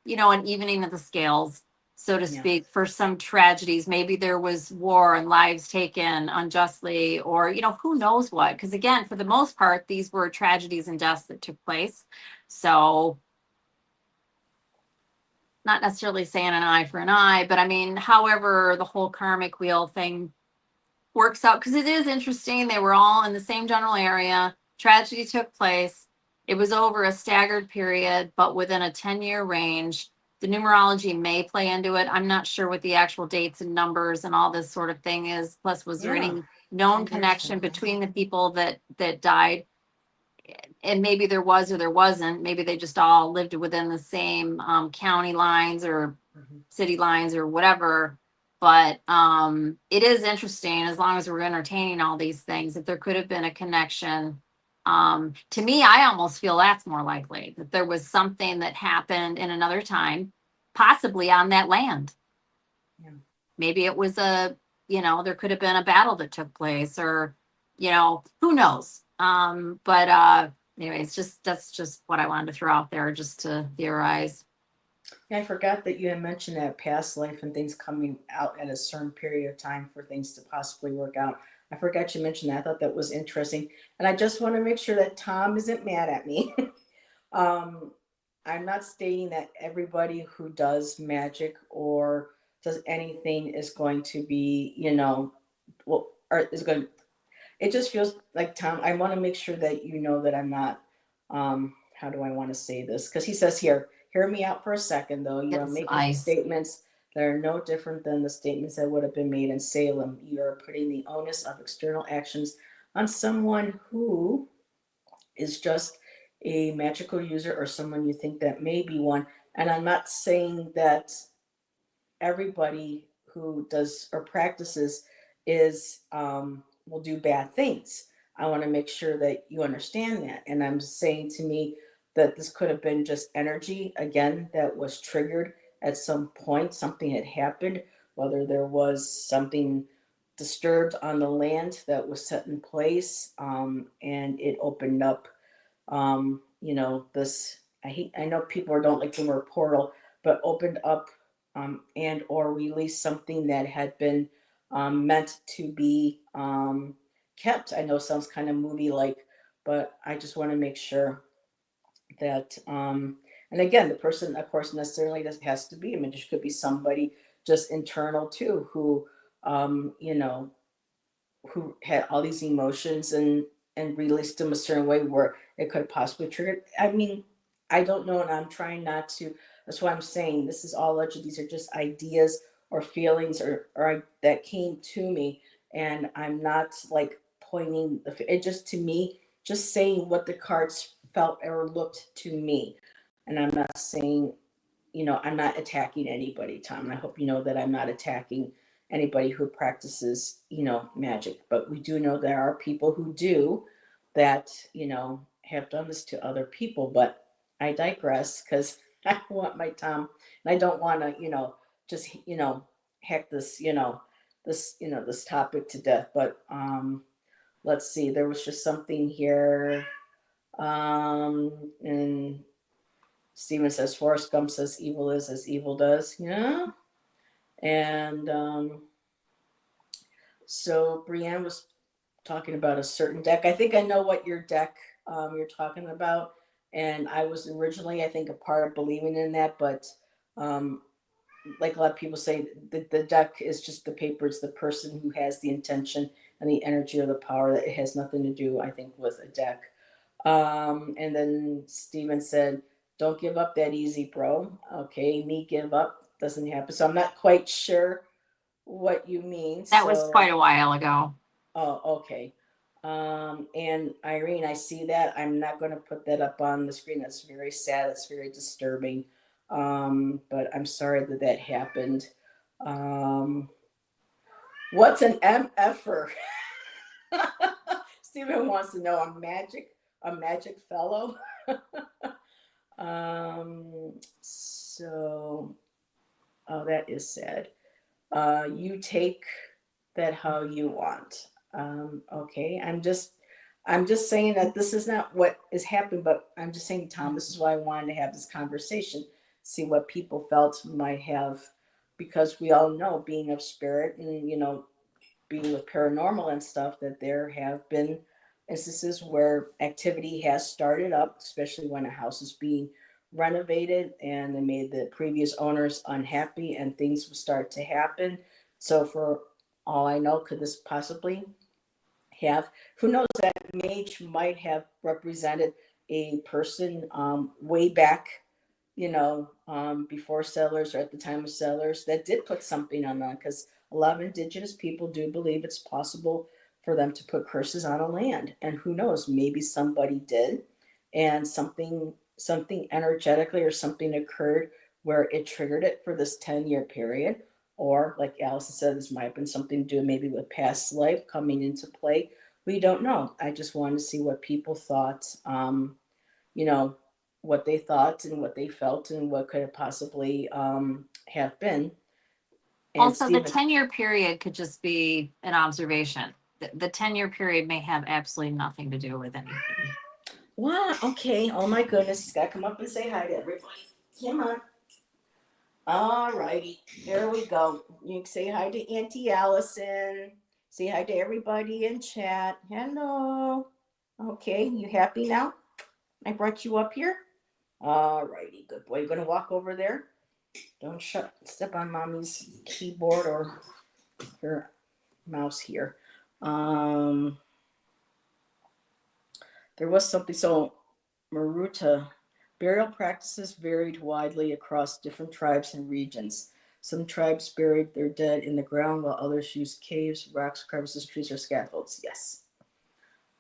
an evening of the scales, so to Yeah. speak, for some tragedies. Maybe there was war and lives taken unjustly, or, who knows what. Because again, for the most part, these were tragedies and deaths that took place. So, not necessarily saying an eye for an eye, but I mean, however, the whole karmic wheel thing works out, because it is interesting. They were all in the same general area. Tragedy took place. It was over a staggered period, but within a 10-year range. The numerology may play into it. I'm not sure what the actual dates and numbers and all this sort of thing is. Plus, was there Yeah. any known Interesting. connection between the people that died? and maybe there was or there wasn't. Maybe they just all lived within the same county lines or city lines or whatever. But it is interesting, as long as we're entertaining all these things, that there could have been a connection. To me, I almost feel that's more likely, that there was something that happened in another time, possibly on that land. Yeah. Maybe it was there could have been a battle that took place, or, who knows? But anyways, that's just what I wanted to throw out there, just to theorize. Yeah, I forgot that you had mentioned that past life and things coming out at a certain period of time for things to possibly work out. I forgot you mentioned that. I thought that was interesting. And I just want to make sure that Tom isn't mad at me. um, I'm not stating that everybody who does magic or does anything is going to be, well, or is going. It just feels like, Tom, I want to make sure that you know that I'm not. How do I want to say this? Because he says here, hear me out for a second, though. You are Get some making ice. statements that are no different than the statements that would have been made in Salem. You are putting the onus of external actions on someone who is just a magical user or someone you think that may be one. And I'm not saying that everybody who does or practices is will do bad things. I want to make sure that you understand that. And I'm saying to me that this could have been just energy again that was triggered at some point. Something had happened, whether there was something disturbed on the land that was set in place, and it opened up this, I know people don't like the word portal, but opened up, and or released something that had been meant to be kept. I know it sounds kind of movie like, but I just want to make sure that, and again, the person, of course, necessarily has to be, I mean, it could be somebody just internal too, um, you know, who had all these emotions and released them a certain way where it could possibly trigger. I mean, I don't know, and I'm trying not to. That's why I'm saying this is all alleged. These are just ideas or feelings or that came to me, and I'm not like pointing it just to me, just saying what the cards felt or looked to me, and I'm not saying, I'm not attacking anybody, Tom. And I hope you know that I'm not attacking anybody who practices, magic. But we do know there are people who do that, have done this to other people. But I digress because I want my Tom, and I don't want to, just, hack this, this topic to death. But let's see, there was just something here. And Steven says Forrest Gump says evil is as evil does. Yeah. And so Brienne was talking about a certain deck. I think I know what your deck you're talking about. And I was originally, I think, a part of believing in that. But um, like a lot of people say, the deck is just the paper. It's the person who has the intention and the energy or the power. That it has nothing to do, I think, with a deck. And then Steven said, don't give up that easy, bro. Okay, me give up doesn't happen. So I'm not quite sure what you mean. That was So, quite a while ago. oh, okay. And Irene, I see that. I'm not going to put that up on the screen. That's very sad. That's very disturbing. But I'm sorry that that happened. Um, what's an MFer? Stephen wants to know a magic fellow. So, oh, that is sad. You take that how you want. Okay, I'm just saying that this is not what is happening, but I'm just saying, Tom, this is why I wanted to have this conversation, see what people felt might have, because we all know, being of spirit and being with paranormal and stuff, that there have been instances where activity has started up, especially when a house is being renovated and they made the previous owners unhappy and things would start to happen. So, for all I know, could this possibly have, who knows, that mage might have represented a person way back, before settlers or at the time of settlers, that did put something on them, because a lot of indigenous people do believe it's possible for them to put curses on a land. And who knows, maybe somebody did. and something energetically or something occurred where it triggered it for this 10-year period. Or like Allyson said, this might have been something to do maybe with past life coming into play. We don't know. I just wanted to see what people thought, you know, what they thought and what they felt and what could have possibly have been. And Also, the Stephen, 10-year period could just be an observation. The 10-year period may have absolutely nothing to do with anything. what? Okay. Oh my goodness, he's got to come up and say hi to everybody. Come on. All righty. There we go. You can say hi to Auntie Allison. Say hi to everybody in chat. Hello. Okay, you happy now? I brought you up here. All righty. Good boy. You're going to walk over there. Don't step on mommy's keyboard or her mouse here. Um, there was something. So, Maruta, burial practices varied widely across different tribes and regions. Some tribes buried their dead in the ground, while others used caves, rocks, crevices, trees, or scaffolds. Yes.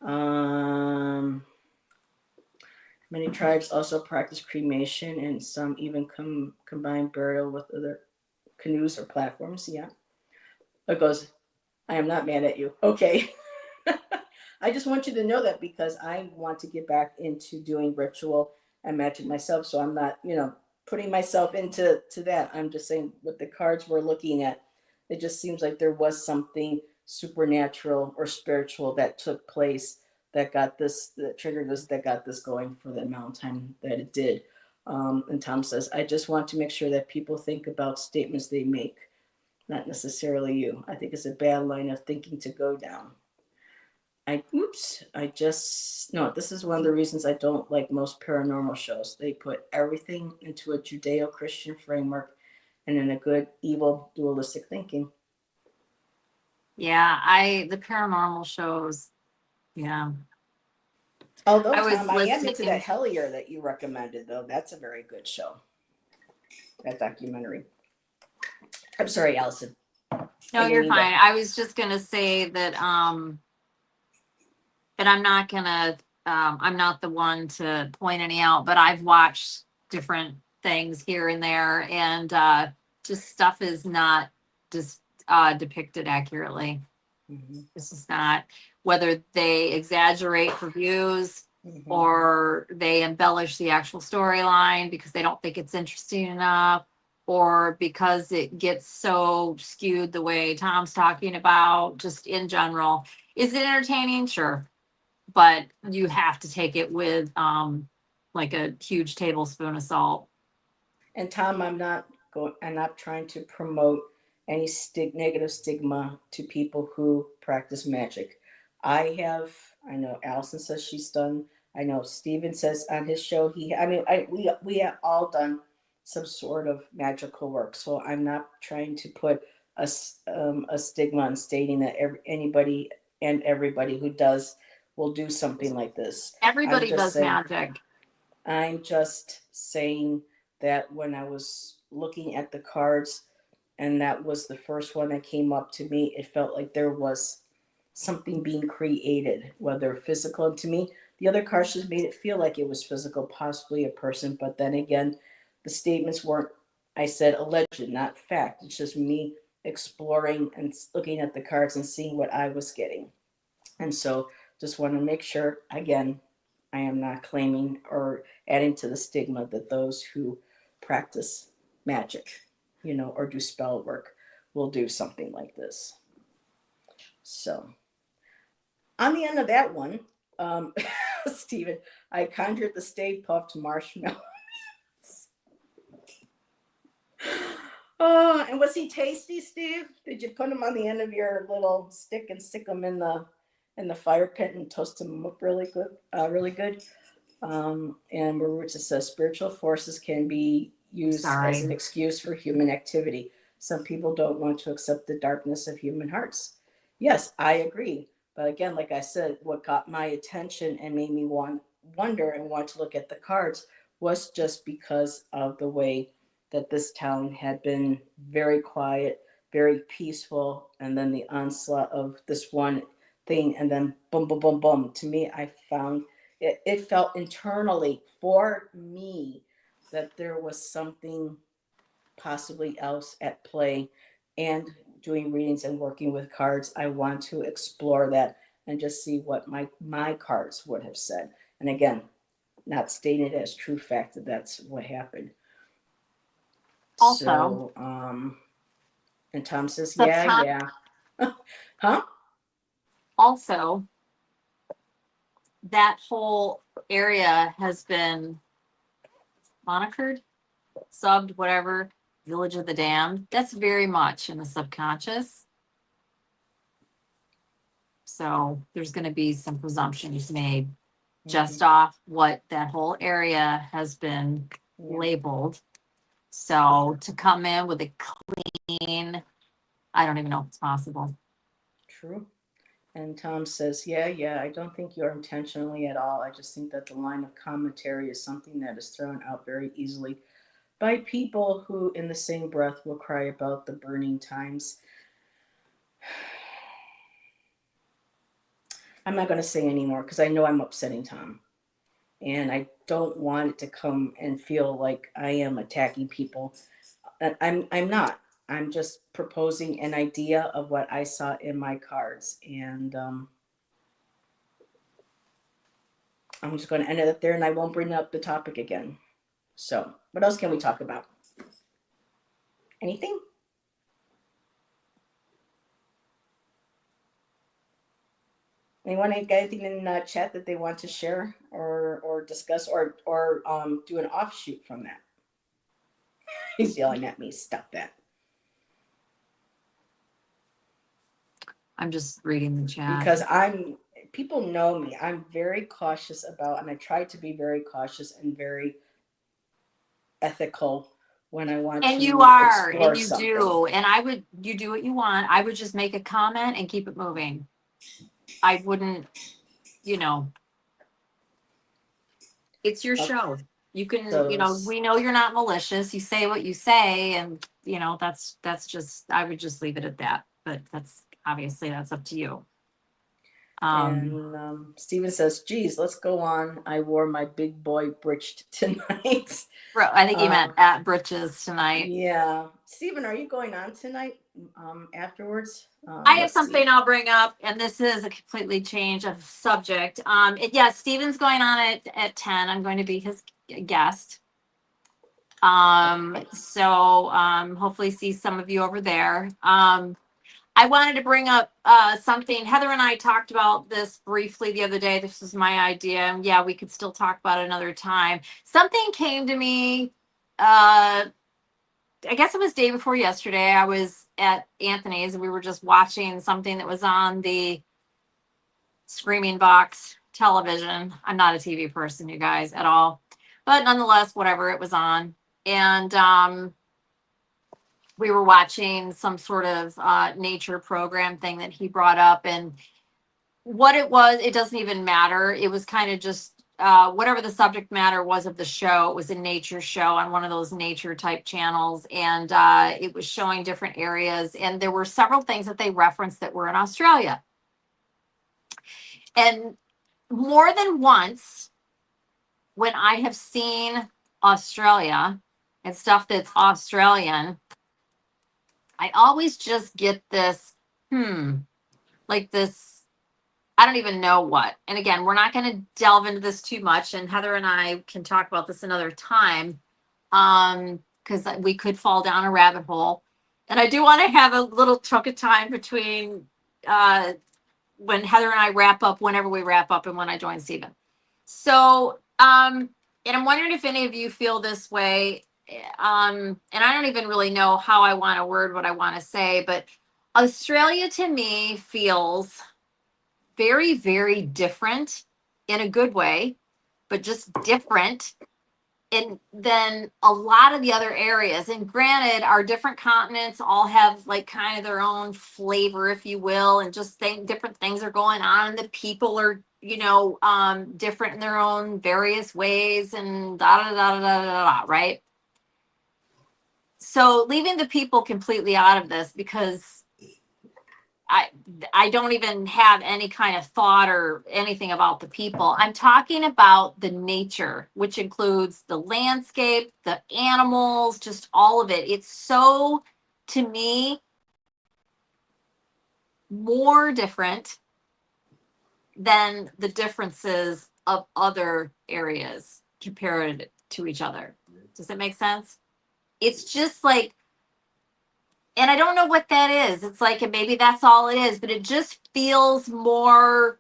Um, Many tribes also practice cremation, and some even combine burial with other canoes or platforms. Yeah. It goes, I am not mad at you. Okay. I just want you to know that because I want to get back into doing ritual and magic myself. So I'm not, putting myself into that. I'm just saying with the cards we're looking at, it just seems like there was something supernatural or spiritual that took place that triggered this, that got this going for the amount of time that it did. And Tom says, I just want to make sure that people think about statements they make, not necessarily you. I think it's a bad line of thinking to go down. This is one of the reasons I don't like most paranormal shows. They put everything into a Judeo-Christian framework and in a good, evil, dualistic thinking. Yeah, the paranormal shows. Yeah. Although, I was Tom, I am into that listening. Hellier that you recommended, though. That's a very good show, that documentary. I'm sorry, Allyson. No, I didn't you're mean to. fine. I was just gonna say that and I'm not the one to point any out, but I've watched different things here and there, and just stuff is not just depicted accurately. Mhm, This is not, whether they exaggerate for views mhm. or they embellish the actual storyline because they don't think it's interesting enough, or because it gets so skewed the way Tom's talking about, just in general. Is it entertaining? Sure. But you have to take it with like a huge tablespoon of salt. And Tom, I'm not trying to promote any negative stigma to people who practice magic. I know Allison says she's done. I know Steven says on his show we have all done some sort of magical work. So I'm not trying to put a stigma on stating that anybody and everybody who does will do something like this. I'm Everybody just does saying magic. I'm just saying that when I was looking at the cards and that was the first one that came up to me, it felt like there was something being created, whether physical. And to me, the other cards just made it feel like it was physical, possibly a person. But then again, the statements weren't, I said, alleged, not fact. It's just me exploring and looking at the cards and seeing what I was getting. And so just want to make sure, again, I am not claiming or adding to the stigma that those who practice magic, or do spell work will do something like this. So, on the end of that one, Stephen, I conjured the Stay Puffed Marshmallow. Oh, and was he tasty, Steve? Did you put him on the end of your little stick and stick them in the fire pit and toast them up really good, really good? And Maruta says spiritual forces can be used as Sorry. an excuse for human activity. Some people don't want to accept the darkness of human hearts. Yes, I agree. But again, like I said, what got my attention and made me wonder and want to look at the cards was just because of the way that this town had been very quiet, very peaceful, and then the onslaught of this one thing, and then boom, boom, boom, boom. To me, I found it felt internally for me that there was something possibly else at play. And doing readings and working with cards, I want to explore that and just see what my cards would have said. And again, not stating it as true fact that that's what happened. Also, So, and Tom says, so yeah, Tom, yeah. Huh? also, that whole area has been monikered, subbed, whatever, Village of the Damned. That's very much in the subconscious. So there's going to be some presumptions made just off what that whole area has been labeled. So to come in with a clean, I don't even know if it's possible. True. And Tom says, yeah, yeah, I don't think you're intentionally at all. I just think that the line of commentary is something that is thrown out very easily by people who, in the same breath, will cry about the burning times. I'm not going to say anymore because I know I'm upsetting Tom. And I don't want it to come and feel like I am attacking people. I'm not. I'm just proposing an idea of what I saw in my cards. And I'm just going to end it up there and I won't bring up the topic again. So, what else can we talk about? Anything? Anyone got anything in chat that they want to share or discuss or do an offshoot from that? He's yelling at me. Stop that. I'm just reading the chat. Because people know me. I'm very cautious about, and I try to be very cautious and very ethical when I want and to you are, explore and you something. do. And you do what you want. I would just make a comment and keep it moving. I wouldn't, it's your show. You can, we know you're not malicious. You say what you say, and that's just, I would just leave it at that. But that's up to you. And Steven says, geez, let's go on. I wore my big boy breeched tonight. Bro, I think he meant at britches tonight. Yeah. Steven, are you going on tonight afterwards? I have something I'll bring up, and this is a completely change of subject. Steven's going on at 10. I'm going to be his guest. Hopefully see some of you over there. I wanted to bring up something. Heather and I talked about this briefly the other day. This was my idea. And yeah, we could still talk about it another time. Something came to me, I guess it was day before yesterday. I was at Anthony's and we were just watching something that was on the Screaming Box television. I'm not a TV person, you guys, at all. But nonetheless, whatever, it was on. And we were watching some sort of nature program thing that he brought up, and what it was, it doesn't even matter. It was kind of just whatever the subject matter was of the show. It was a nature show on one of those nature type channels, and it was showing different areas, and there were several things that they referenced that were in Australia. And more than once, when I have seen Australia and stuff that's Australian, I always just get this, like this, I don't even know what. And again, we're not going to delve into this too much. And Heather and I can talk about this another time, because we could fall down a rabbit hole. And I do want to have a little chunk of time between when Heather and I wrap up, whenever we wrap up, and when I join Steven. So, and I'm wondering if any of you feel this way. And I don't even really know how I want to word what I want to say, but Australia to me feels very, very different in a good way, but just different than a lot of the other areas. And granted, our different continents all have like kind of their own flavor, if you will, and just different things are going on, and the people are, different in their own various ways, and right? So leaving the people completely out of this, because I don't even have any kind of thought or anything about the people. I'm talking about the nature, which includes the landscape, the animals, just all of it. It's so, to me, more different than the differences of other areas compared to each other. Does that make sense? It's just like, and I don't know what that is. It's like, and maybe that's all it is, but it just feels more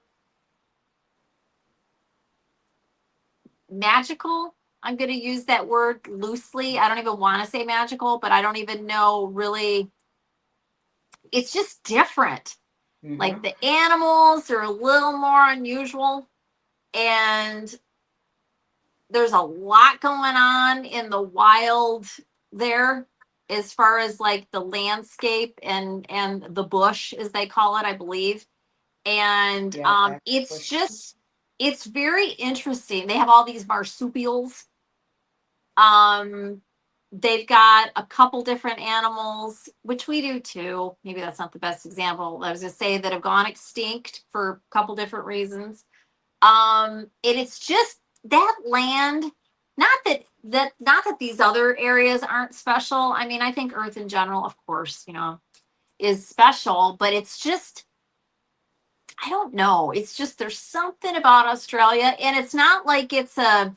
magical. I'm going to use that word loosely. I don't even want to say magical, but I don't even know really. It's just different. Like the animals are a little more unusual, and there's a lot going on in the wild there as far as like the landscape and the bush, as they call it, I believe. And it's just, it's very interesting. They have all these marsupials. They've got a couple different animals, which we do too. Maybe that's not the best example. I was gonna say that have gone extinct for a couple different reasons. And it's just that land, not that these other areas aren't special. I mean, I think Earth in general, of course, is special, but it's just, I don't know. It's just, there's something about Australia, and it's not like it's a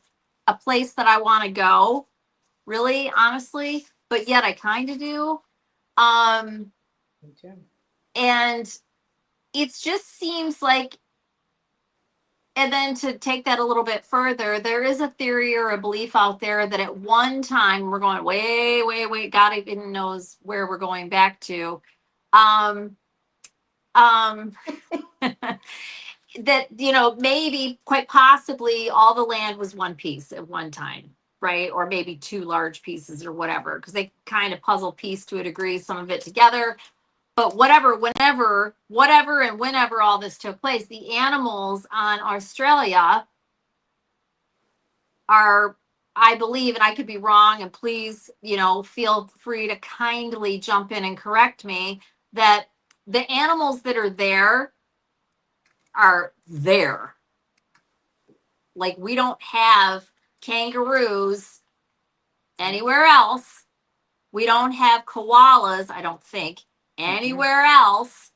place that I want to go, really, honestly, but yet I kind of do. And it just seems like, and then to take that a little bit further, there is a theory or a belief out there that at one time, we're going way, way, way, God even knows where we're going back to. That, maybe quite possibly all the land was one piece at one time, right? Or maybe two large pieces or whatever, because they kind of puzzle piece to a degree, some of it together. But whatever, whatever, and whenever all this took place, the animals on Australia are, I believe, and I could be wrong, and please, feel free to kindly jump in and correct me, that the animals that are there are there. Like, we don't have kangaroos anywhere else. We don't have koalas, I don't think, anywhere else.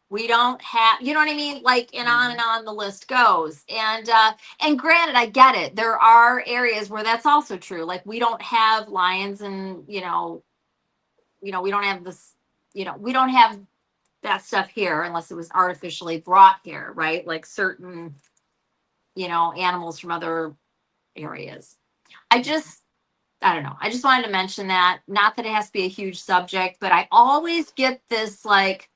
We don't have, you know what I mean? Like, and on the list goes. And granted, I get it. There are areas where that's also true. Like, we don't have lions, and we don't have this, we don't have that stuff here unless it was artificially brought here, right? Like certain, animals from other areas. I don't know. I just wanted to mention that. Not that it has to be a huge subject, but I always get this like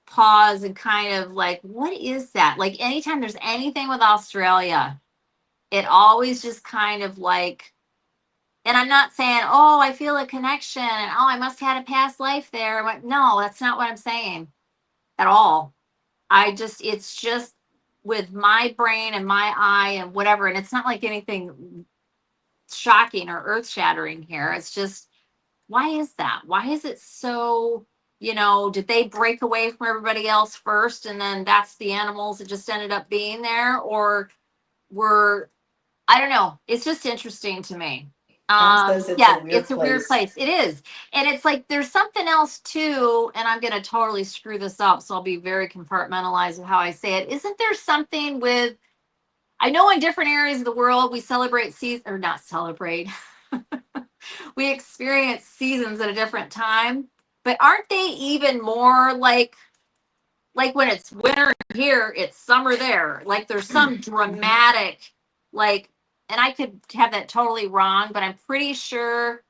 pause and kind of like, what is that? Like, anytime there's anything with Australia, it always just kind of like, and I'm not saying, oh, I feel a connection, and oh, I must have had a past life there. No, that's not what I'm saying at all. It's just with my brain and my eye and whatever, and it's not like anything shocking or earth shattering here. It's just, why is that? Why is it so, did they break away from everybody else first, and then that's the animals that just ended up being there? Or I don't know. It's just interesting to me. It's a weird place. It is. And it's like, there's something else too, and I'm going to totally screw this up, so I'll be very compartmentalized with how I say it. Isn't there something with, I know in different areas of the world, we celebrate or not celebrate. We experience seasons at a different time, but aren't they even more like when it's winter here, it's summer there? Like, there's some dramatic, like, and I could have that totally wrong, but I'm pretty sure,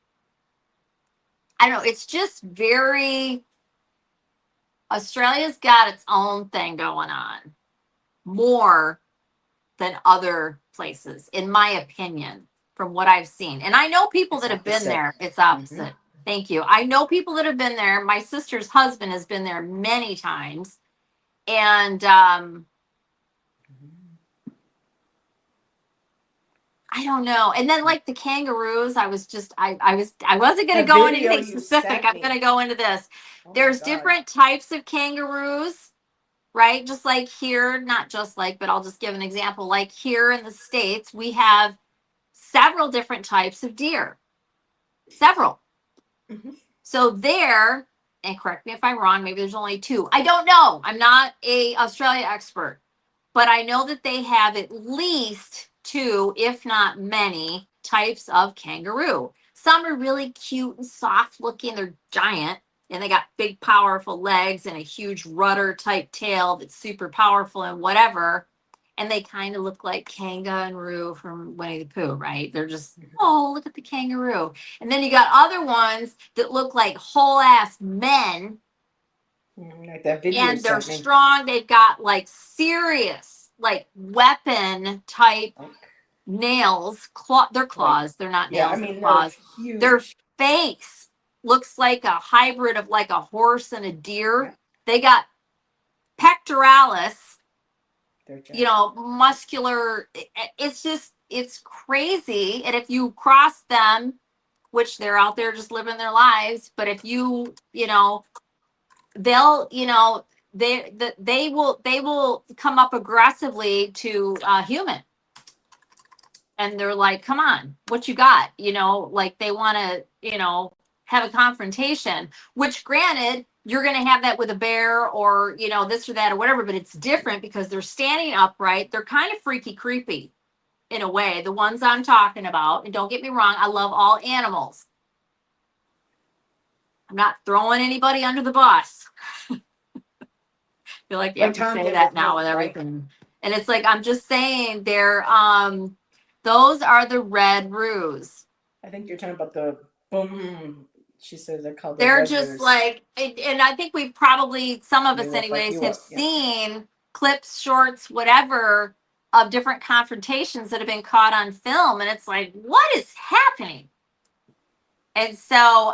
I don't know, it's just very, Australia's got its own thing going on more than other places, in my opinion, from what I've seen. And I know people that have been there. It's opposite. Thank you. I know people that have been there. My sister's husband has been there many times. And I I don't know. And then like the kangaroos, I wasn't going The to go into video anything you specific. sent I'm me. going to go into this. Oh my There's God. different types of kangaroos, right? Just like here, not just like, but I'll just give an example. Like here in the States, we have several different types of deer. Several. Mhm. So there, and correct me if I'm wrong, maybe there's only two. I don't know. I'm not a Australia expert, but I know that they have at least two, if not many, types of kangaroo. Some are really cute and soft looking. They're giant and they got big, powerful legs and a huge rudder type tail that's super powerful and whatever. And they kind of look like kangaroo from Winnie the Pooh, right? They're just, oh, look at the kangaroo. And then you got other ones that look like whole ass men Like that video you and they're sent me. strong. They've got like serious, like weapon type Okay. nails. They're Like, claws. They're not yeah, I nails. They're mean, they're claws. Their huge. face looks like a hybrid of like a horse and a deer. Yeah, They got pectoralis, they're you giant. know, muscular. It's just, it's crazy. And if you cross them, which they're out there just living their lives, but if you know, they'll, you know, they will come up aggressively to human, and they're like, come on, what you got, you know, like they want to, you know, have a confrontation, which granted you're going to have that with a bear or, you know, this or that or whatever, but it's different because they're standing upright. They're kind of freaky creepy in a way, the ones I'm talking about. And don't get me wrong, I love all animals. I'm not throwing anybody under the bus. Feel like you Like have to Tom say did that with now me, with right? everything. And it's like, I'm just saying they're, those are the red roos. I think you're talking about the boom. She says they're called the They're red just roos. like, and I think we've probably, some of They us will fuck anyways, you have up. Yeah. seen clips, shorts, whatever, of different confrontations that have been caught on film. And it's like, what is happening? And so,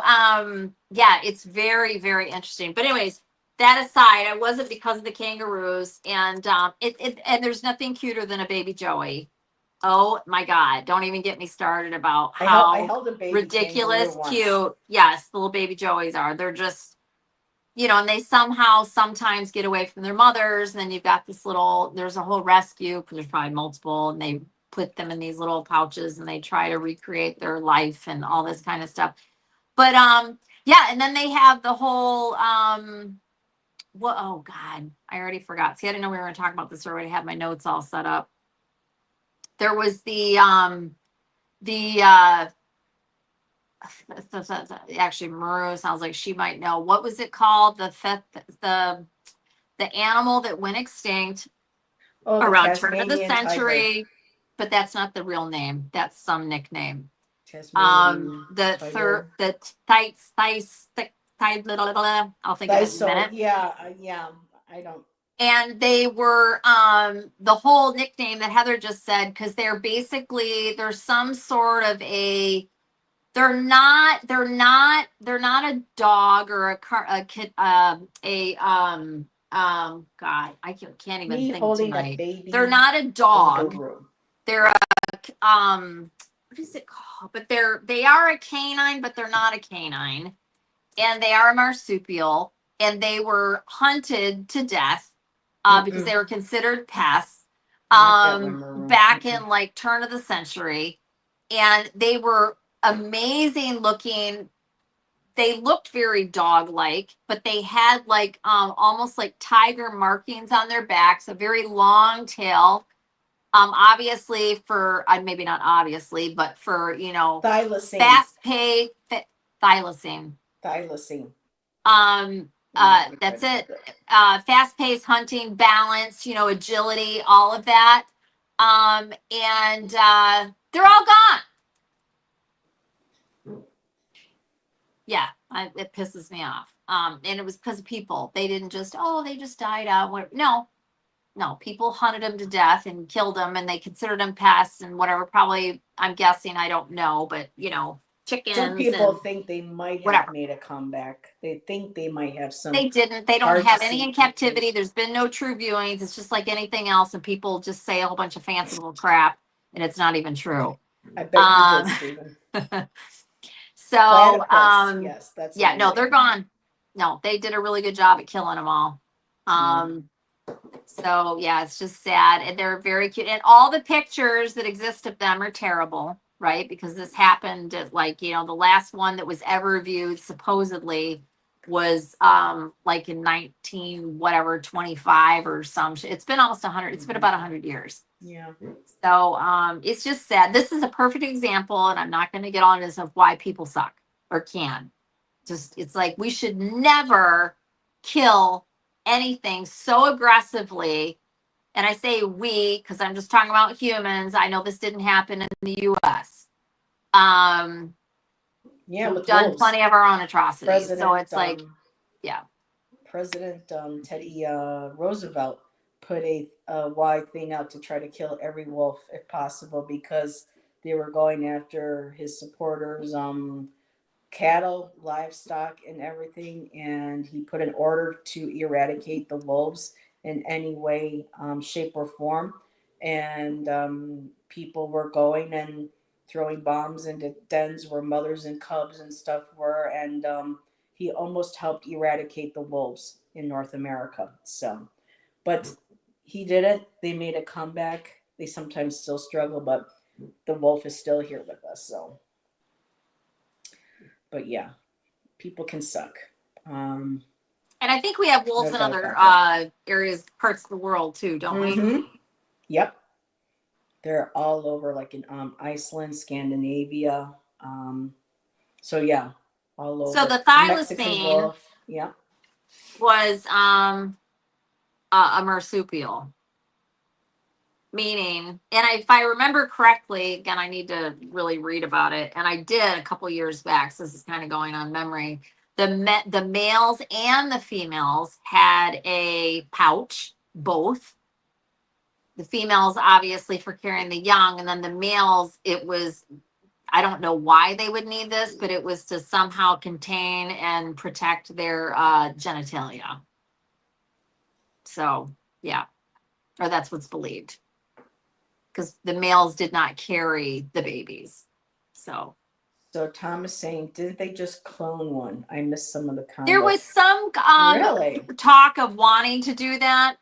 yeah, it's very, very interesting. But anyways, that aside, I wasn't because of the kangaroos, and and there's nothing cuter than a baby Joey. Oh my God! Don't even get me started about I how held a baby kangaroo ridiculous once. cute. Yes, the little baby Joeys are. They're just, you know, and they somehow sometimes get away from their mothers. And then you've got this little. There's a whole rescue because there's probably multiple, and they put them in these little pouches and they try to recreate their life and all this kind of stuff. But yeah, and then they have the whole what, oh God, I already forgot. See, I didn't know we were gonna talk about this. I already had my notes all set up. There was the actually Maru sounds like she might know. What was it called? The the animal that went extinct Oh, the around turn of the Tasmanian tiger. century, but that's not the real name. That's some nickname. Tasmanian The third, tiger. the I'll think of it in a Daiso. minute. Yeah, yeah. I don't. And they were the whole nickname that Heather just said, because they're basically, there's some sort of a, they're not a dog or a kid, God, I can't even Me think holding a tonight. They're baby not a dog. kangaroo. They're what is it called? But they are a canine, but they're not a canine. And they are a marsupial, and they were hunted to death because they were considered pests Not that one, Maroon. back in like turn of the century. And they were amazing looking. They looked very dog like, but they had like almost like tiger markings on their backs, a very long tail. Obviously for maybe not obviously, but for, you know, Thylacine. fast pay thylacine. Thylacine. That's it. Fast paced hunting, balance, you know, agility, all of that. And they're all gone. Yeah, it pisses me off. And it was because of people. They didn't just, oh, they just died out. No, people hunted them to death and killed them, and they considered them pests and whatever. Probably, I'm guessing, I don't know, but you know, chickens. Some people and think they might have whatever. made a comeback. They think they might have some. They didn't. They don't have any in captivity. There's been no true viewings. It's just like anything else, and people just say a whole bunch of fanciful crap, and it's not even true. I bet you did, Stephen. So, Platypus. Yes, that's yeah, no, amazing. they're gone. No, they did a really good job at killing them all. So yeah, it's just sad. And they're very cute. And all the pictures that exist of them are terrible, right? Because this happened at like, the last one that was ever viewed supposedly was like in 19 whatever 25 or some it's been almost 100, it's been about 100 years. Yeah. So it's just sad. This is a perfect example, and I'm not going to get on this of why people suck or can. Just it's like we should never kill anything so aggressively. And I say we because I'm just talking about humans. I know this didn't happen in the US. Yeah, We've with done wolves. plenty of our own atrocities. President, so it's like, yeah. President Teddy Roosevelt put a wide thing out to try to kill every wolf if possible because they were going after his supporters, cattle, livestock, and everything. And he put an order to eradicate the wolves in any way, shape, or form. And people were going and throwing bombs into dens where mothers and cubs and stuff were. And he almost helped eradicate the wolves in North America. So, but he did it. They made a comeback. They sometimes still struggle, but the wolf is still here with us. So, but yeah, people can suck. And I think we have wolves No in doubt other about that. areas, parts of the world too, don't we? Mm-hmm. Yep. They're all over, like in Iceland, Scandinavia. So yeah, all over. So the Mexican thylacine wolf. Yeah. was a marsupial. Meaning, and if I remember correctly, again, I need to really read about it. And I did a couple years back, so this is kind of going on memory. The males and the females had a pouch, both. The females, obviously, for carrying the young, and then the males, it was, I don't know why they would need this, but it was to somehow contain and protect their genitalia. So, yeah, or that's what's believed. Because the males did not carry the babies. So Tom is saying, didn't they just clone one? I missed some of the comments. there was some really talk of wanting to do that.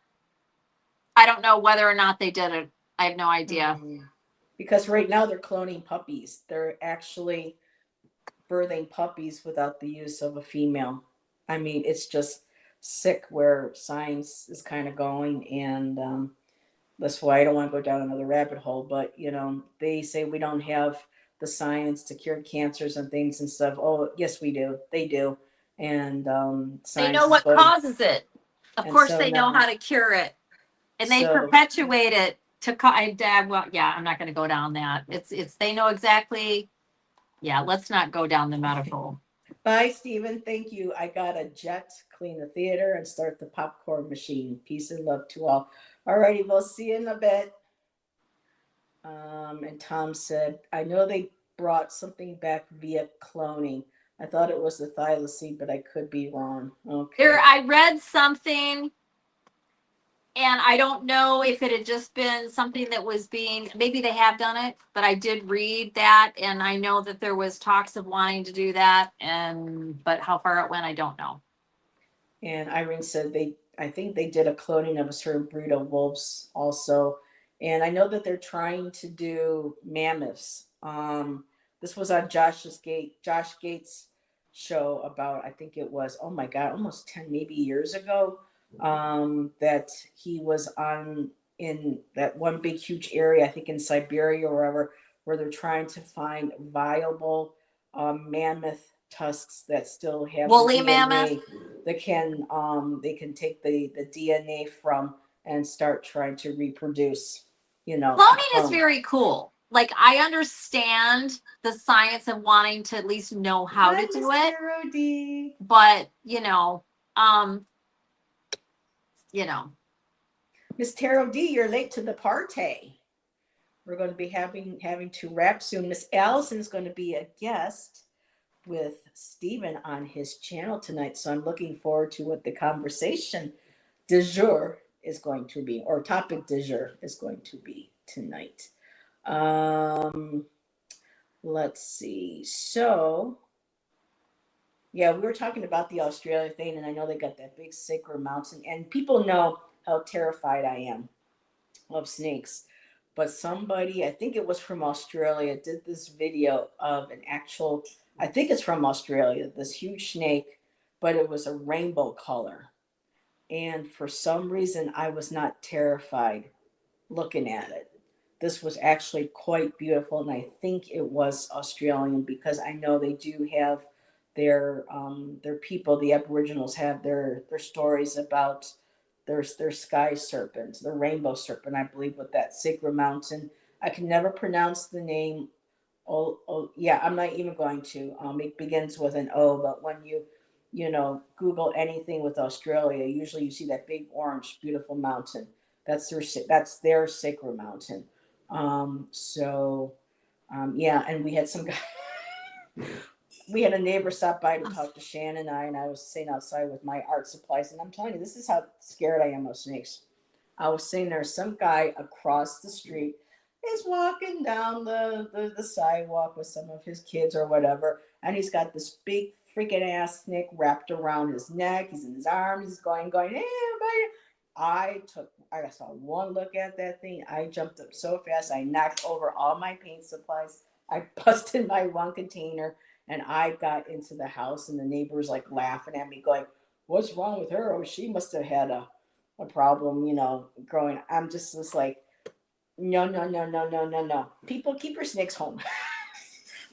I don't know whether or not they did it. I have no idea. Because right now they're cloning puppies. They're actually birthing puppies without the use of a female. I mean, it's just sick where science is kind of going, and that's why I don't want to go down another rabbit hole. But they say we don't have the science to cure cancers and things and stuff. Oh, yes, we do. They do, and they know what causes it. Of course, so they know how to cure it, and they perpetuate it to. Well, yeah, I'm not going to go down that. It's they know exactly. Yeah, let's not go down the medical. Bye, Stephen. Thank you. I got a jet, clean the theater, and start the popcorn machine. Peace and love to all. Alrighty, we'll see you in a bit. And Tom said, I know they brought something back via cloning. I thought it was the thylacine, but I could be wrong. Okay. I read something, and I don't know if it had just been something that was maybe they have done it, but I did read that, and I know that there was talks of wanting to do that, but how far it went, I don't know. And Irene said I think they did a cloning of a certain breed of wolves also. And I know that they're trying to do mammoths. This was on Josh Gates' show about, I think it was, oh my God, almost 10 maybe years ago, that he was on in that one big huge area, I think in Siberia or wherever, where they're trying to find viable mammoth tusks that still have woolly DNA mammoth that can they can take the DNA from and start trying to reproduce. Cloning is very cool. Like, I understand the science of wanting to at least know how to do it. But, Miss Taro D, you're late to the party. We're going to be having to wrap soon. Miss Allyson is going to be a guest with Stephen on his channel tonight. So I'm looking forward to what the conversation du jour is going to be, or topic du jour is going to be tonight. let's see. So, yeah, we were talking about the Australia thing, and I know they got that big sacred mountain, and people know how terrified I am of snakes. But somebody, I think it was from Australia, did this video of an actual, I think it's from Australia, this huge snake, but it was a rainbow color. And for some reason, I was not terrified looking at it. This was actually quite beautiful, and I think it was Australian because I know they do have their people, the Aboriginals have their stories about their sky serpent, the rainbow serpent, I believe, with that sacred mountain. I can never pronounce the name. Oh, oh, yeah, I'm not even going to. It begins with an O, but when Google anything with Australia, usually you see that big orange, beautiful mountain. That's their sacred mountain. So yeah, and we had a neighbor stop by to talk to Shannon and I was sitting outside with my art supplies, and I'm telling you, this is how scared I am of snakes. I was sitting there, some guy across the street is walking down the sidewalk with some of his kids or whatever, and he's got this big freaking ass snake wrapped around his neck. He's in his arms. He's going, hey, everybody. I saw one look at that thing. I jumped up so fast. I knocked over all my paint supplies. I busted my one container and I got into the house, and the neighbors like laughing at me, going, what's wrong with her? Oh, she must have had a problem, growing. I'm just like, no, no, no, no, no, no, no. People, keep your snakes home.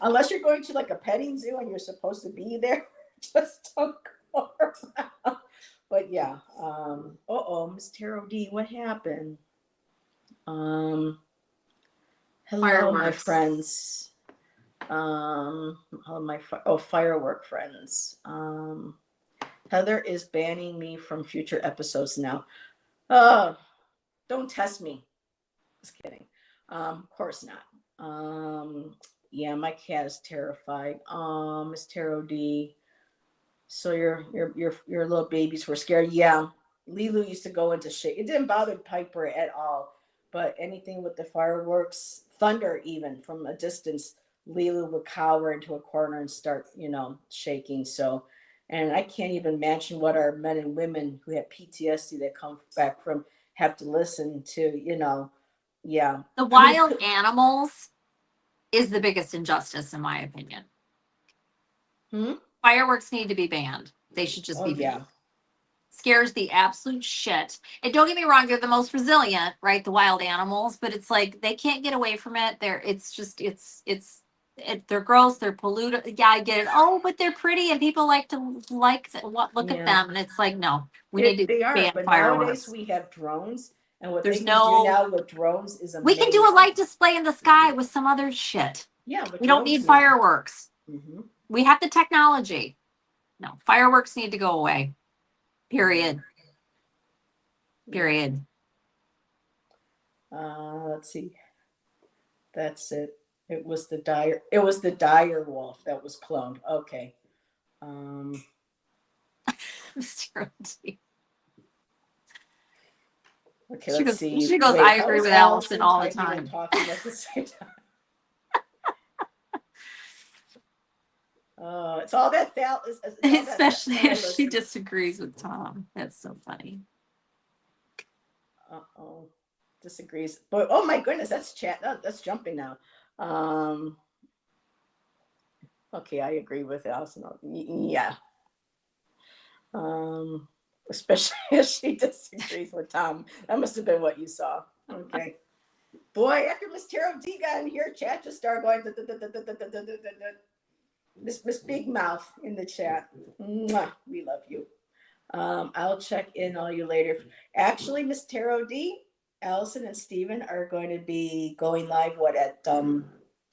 Unless you're going to like a petting zoo and you're supposed to be there, just don't go around. But yeah, Miss Taro D, what happened? Hello, my Fireworks. friends. Firework friends. Heather is banning me from future episodes now. Don't test me. Just kidding. Of course not. Yeah, my cat is terrified. Miss Taro D. So your little babies were scared. Yeah, Lilu used to go into shake. It didn't bother Piper at all, but anything with the fireworks, thunder, even from a distance, Lilu would cower into a corner and start, shaking. So, and I can't even imagine what our men and women who have PTSD that come back from have to listen to. Yeah. The I mean, wild animals is the biggest injustice, in my opinion. Fireworks need to be banned. They should just be banned. Scares the absolute shit. And don't get me wrong, they're the most resilient, right? The wild animals, but it's like they can't get away from it. They're gross, they're polluted. Yeah, I get it. Oh, but they're pretty and people like to look at them. And it's like, no, we need to ban but fireworks. nowadays we have drones, and what There's they can do now with drones is amazing. We can do a light display in the sky with some other shit. Yeah, we don't need fireworks. Mm-hmm. We have the technology. No, fireworks need to go away. Period. Period. Let's see. That's it. It was the dire wolf that was cloned. Okay. Okay, let's see. She goes, I agree with Allyson all the time. Talking at the same time. It's all that especially if she disagrees with Tom. That's so funny. Disagrees, but oh my goodness, that's chat. That's jumping now. Okay, I agree with Allyson. Yeah. Especially if she disagrees with Tom. That must have been what you saw. Okay. Boy, after Miss Taro D got in here, chat just started going. Miss Big Mouth in the chat. Mwah, we love you. I'll check in on you later. Actually, Miss Taro D, Allyson and Steven are going to be going live, at 10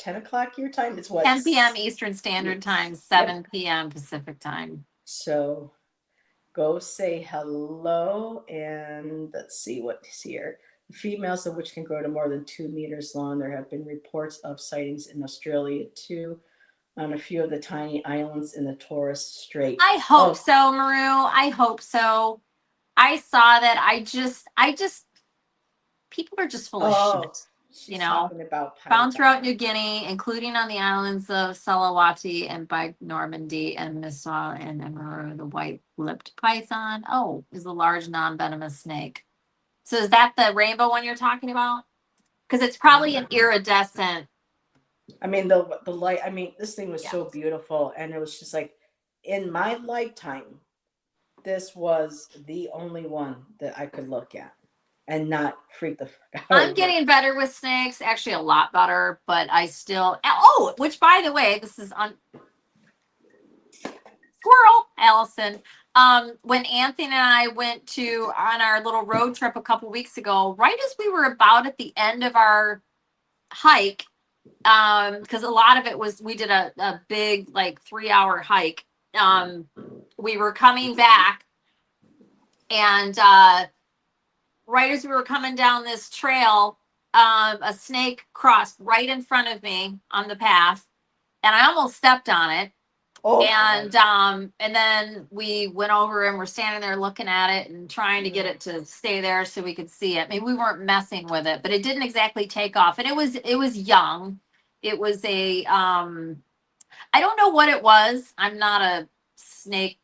o'clock your time? It's 10 p.m. Eastern Standard Time, 7 p.m. Pacific Time. So go say hello, and let's see what's here. Females of which can grow to more than 2 meters long. There have been reports of sightings in Australia too, on a few of the tiny islands in the Torres Strait. I hope so, Maru. I hope so. I saw that. I just, people are just full of shit. She's talking about found throughout python. New Guinea, including on the islands of Salawati and by Normandy and Nassau and Nauru. The white-lipped python, is a large non-venomous snake. So is that the rainbow one you're talking about? Because it's probably an iridescent. I mean, the light. I mean, this thing was Yeah. so beautiful, and it was just like, in my lifetime, this was the only one that I could look at and not freak the fuck out. I'm getting better with snakes, actually a lot better, but I still. Which by the way, this is on squirrel, Allyson. When Anthony and I went on our little road trip a couple weeks ago, right as we were about at the end of our hike, because a lot of it was, we did a big like 3-hour hike. We were coming back, and right as we were coming down this trail, a snake crossed right in front of me on the path, and I almost stepped on it. And then we went over and we're standing there looking at it and trying to get it to stay there so we could see it. Maybe we weren't messing with it, but it didn't exactly take off. And it was young. It was I don't know what it was. I'm not a snake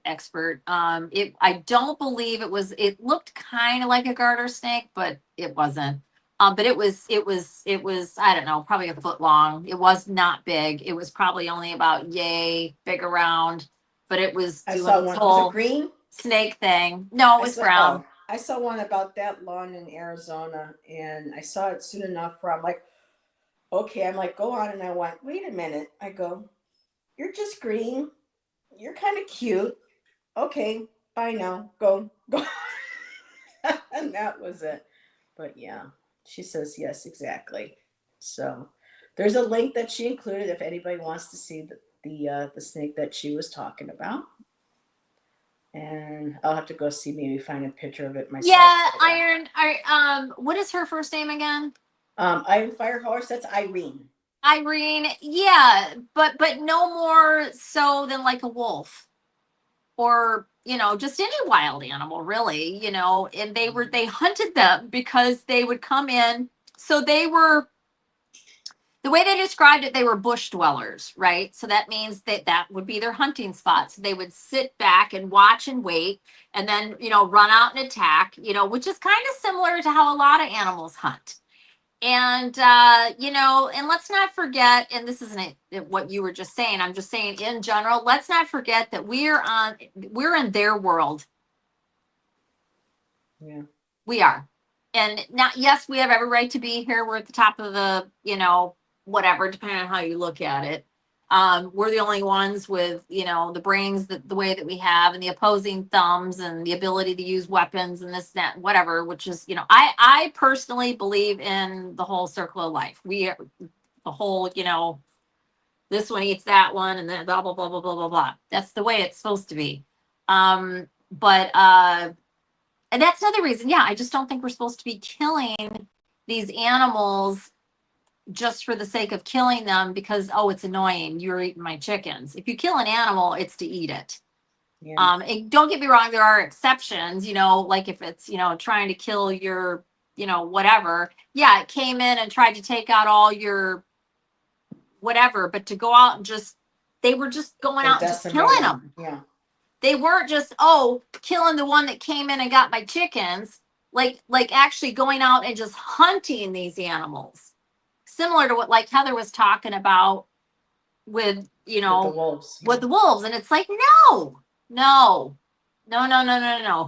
expert. I don't believe it looked kind of like a garter snake, but it wasn't. But it was, I don't know, probably a foot long. It was not big. It was probably only about yay big around, but it was I doing saw its one. Was whole it green? snake thing. No, it was brown. I saw one about that long in Arizona, and I saw it soon enough where I'm like, okay, I'm like, go on. And I went, wait a minute. I go, you're just green. You're kind of cute. Okay, bye now. Go. And that was it. But yeah, she says yes, exactly. So there's a link that she included if anybody wants to see the snake that she was talking about. And I'll have to go see, maybe find a picture of it myself. Yeah, what is her first name again? Iron Fire Horse, that's Irene. Irene, yeah, but no more so than like a wolf, or just any wild animal, really. And they hunted them because they would come in. So the way they described it, they were bush dwellers, right? So that means that would be their hunting spots. They would sit back and watch and wait, and then run out and attack, which is kind of similar to how a lot of animals hunt. And and let's not forget, and this isn't what you were just saying, I'm just saying in general, let's not forget that we're in their world. Yeah, we are. And not, yes, we have every right to be here. We're at the top of the whatever, depending on how you look at it. We're the only ones with the brains the way that we have, and the opposing thumbs, and the ability to use weapons, and this, that, whatever, which is I personally believe in the whole circle of life. We are the whole this one eats that one, and then blah blah blah blah blah blah blah. That's the way it's supposed to be. But and that's another reason, I just don't think we're supposed to be killing these animals just for the sake of killing them because, it's annoying, you're eating my chickens. If you kill an animal, it's to eat it. yeah. And don't get me wrong, there are exceptions, like if it's, trying to kill your, whatever. Yeah, it came in and tried to take out all your whatever, but to go out and they were just going out and just killing them. Yeah. They weren't just, killing the one that came in and got my chickens, like actually going out and just hunting these animals. Similar to what like Heather was talking about with the wolves. With the wolves. And it's like, no.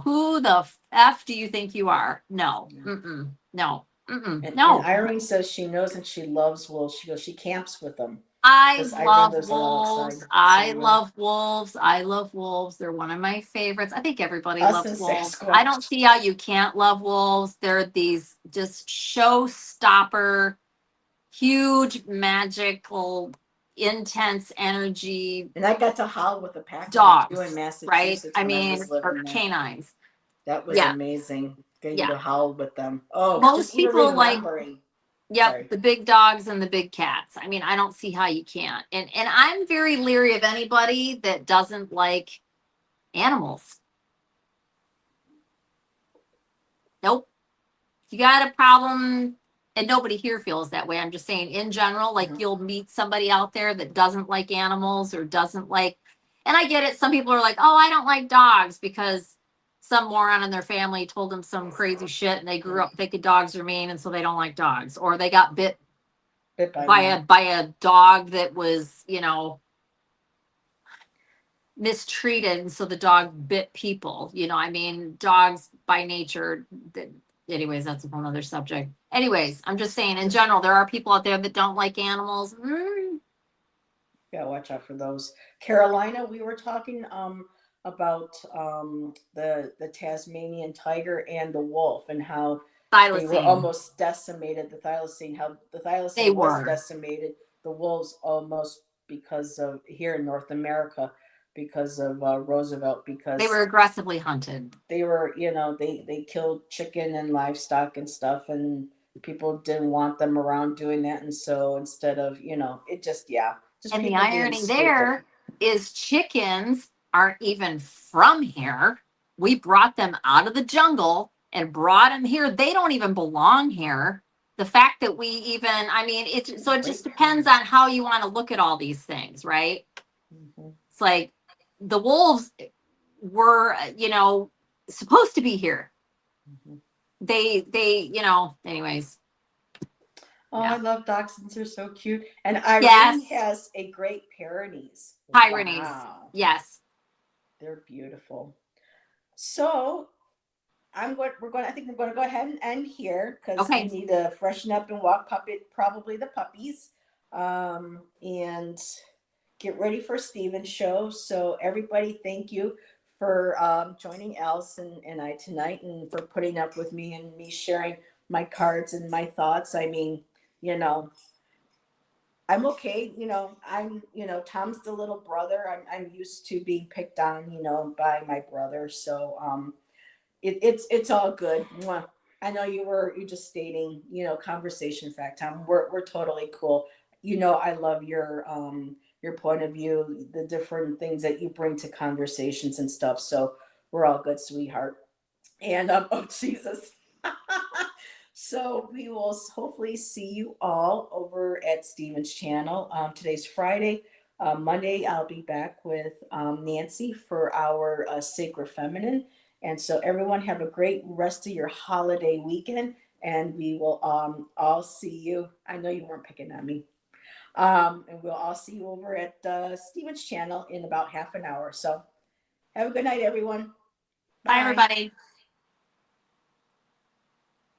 Who the F do you think you are? No. Mm-mm. No. Mm-mm. No. And Irene says she knows and she loves wolves. She goes, she camps with them. I love wolves. I love wolves. I love wolves. They're one of my favorites. I think everybody loves wolves. I don't see how you can't love wolves. They're these just showstopper, huge, magical, intense energy. And I got to howl with a pack dogs in Massachusetts, right? I mean, or canines. That was amazing. Getting to howl with them. Oh, most people like. Yep, Sorry. The big dogs and the big cats. I mean, I don't see how you can't. And I'm very leery of anybody that doesn't like animals. Nope. You got a problem and nobody here feels that way. I'm just saying in general, like Mhm. you'll meet somebody out there that doesn't like animals or doesn't like, and I get it. Some people are like, oh, I don't like dogs because some moron in their family told them some crazy shit and they grew up thinking dogs are mean and so they don't like dogs, or they got bit Bit by by one. a dog that was, you know, mistreated and so the dog bit people. You know, I mean, dogs by nature, anyways, that's a whole other subject. Anyways, I'm just saying in general, there are people out there that don't like animals. Gotta watch out for those. Carolina, we were talking about the Tasmanian tiger and the wolf and how they were Thylacine. almost decimated. The thylacine, how the They thylacine was were. decimated. The wolves almost because of here in North America because of Roosevelt They because were aggressively hunted. they were, you know, they killed chicken and livestock and stuff, and people didn't want them around doing that, and so instead of, you know, it just, yeah, just And the people being irony stupid. there is chickens aren't even from here. We brought them out of the jungle and brought them here. They don't even belong here. The fact that we even, I mean, so it just Great depends parents. on how you want to look at all these things, right? Mhm, It's like the wolves were, you know, supposed to be here. mhm. You know, anyways, Oh, I yeah. love dachshunds. They're so cute. And Irene Yes. has a Great Pyrenees. Pyrenees. Wow, Yes. they're beautiful. So we're going. I think we're going to go ahead and end here because we Okay. need to freshen up and walk probably the puppies, and get ready for Steven's show. So everybody, thank you for joining Allyson and I tonight, and for putting up with me and me sharing my cards and my thoughts. I mean, you know, I'm okay. You know, Tom's the little brother. I'm used to being picked on, you know, by my brother. So it's all good. Mwah. I know you just stating, you know, conversation fact, Tom. We're totally cool. You know, I love your point of view, the different things that you bring to conversations and stuff. So we're all good, sweetheart. And oh Jesus. So we will hopefully see you all over at Steven's channel. Today's Friday. Monday, I'll be back with Nancy for our Sacred Feminine. And so everyone have a great rest of your holiday weekend. And we will all see you. I know you weren't picking on me. And we'll all see you over at Steven's channel in about half an hour. So have a good night, everyone. Bye, Bye. everybody.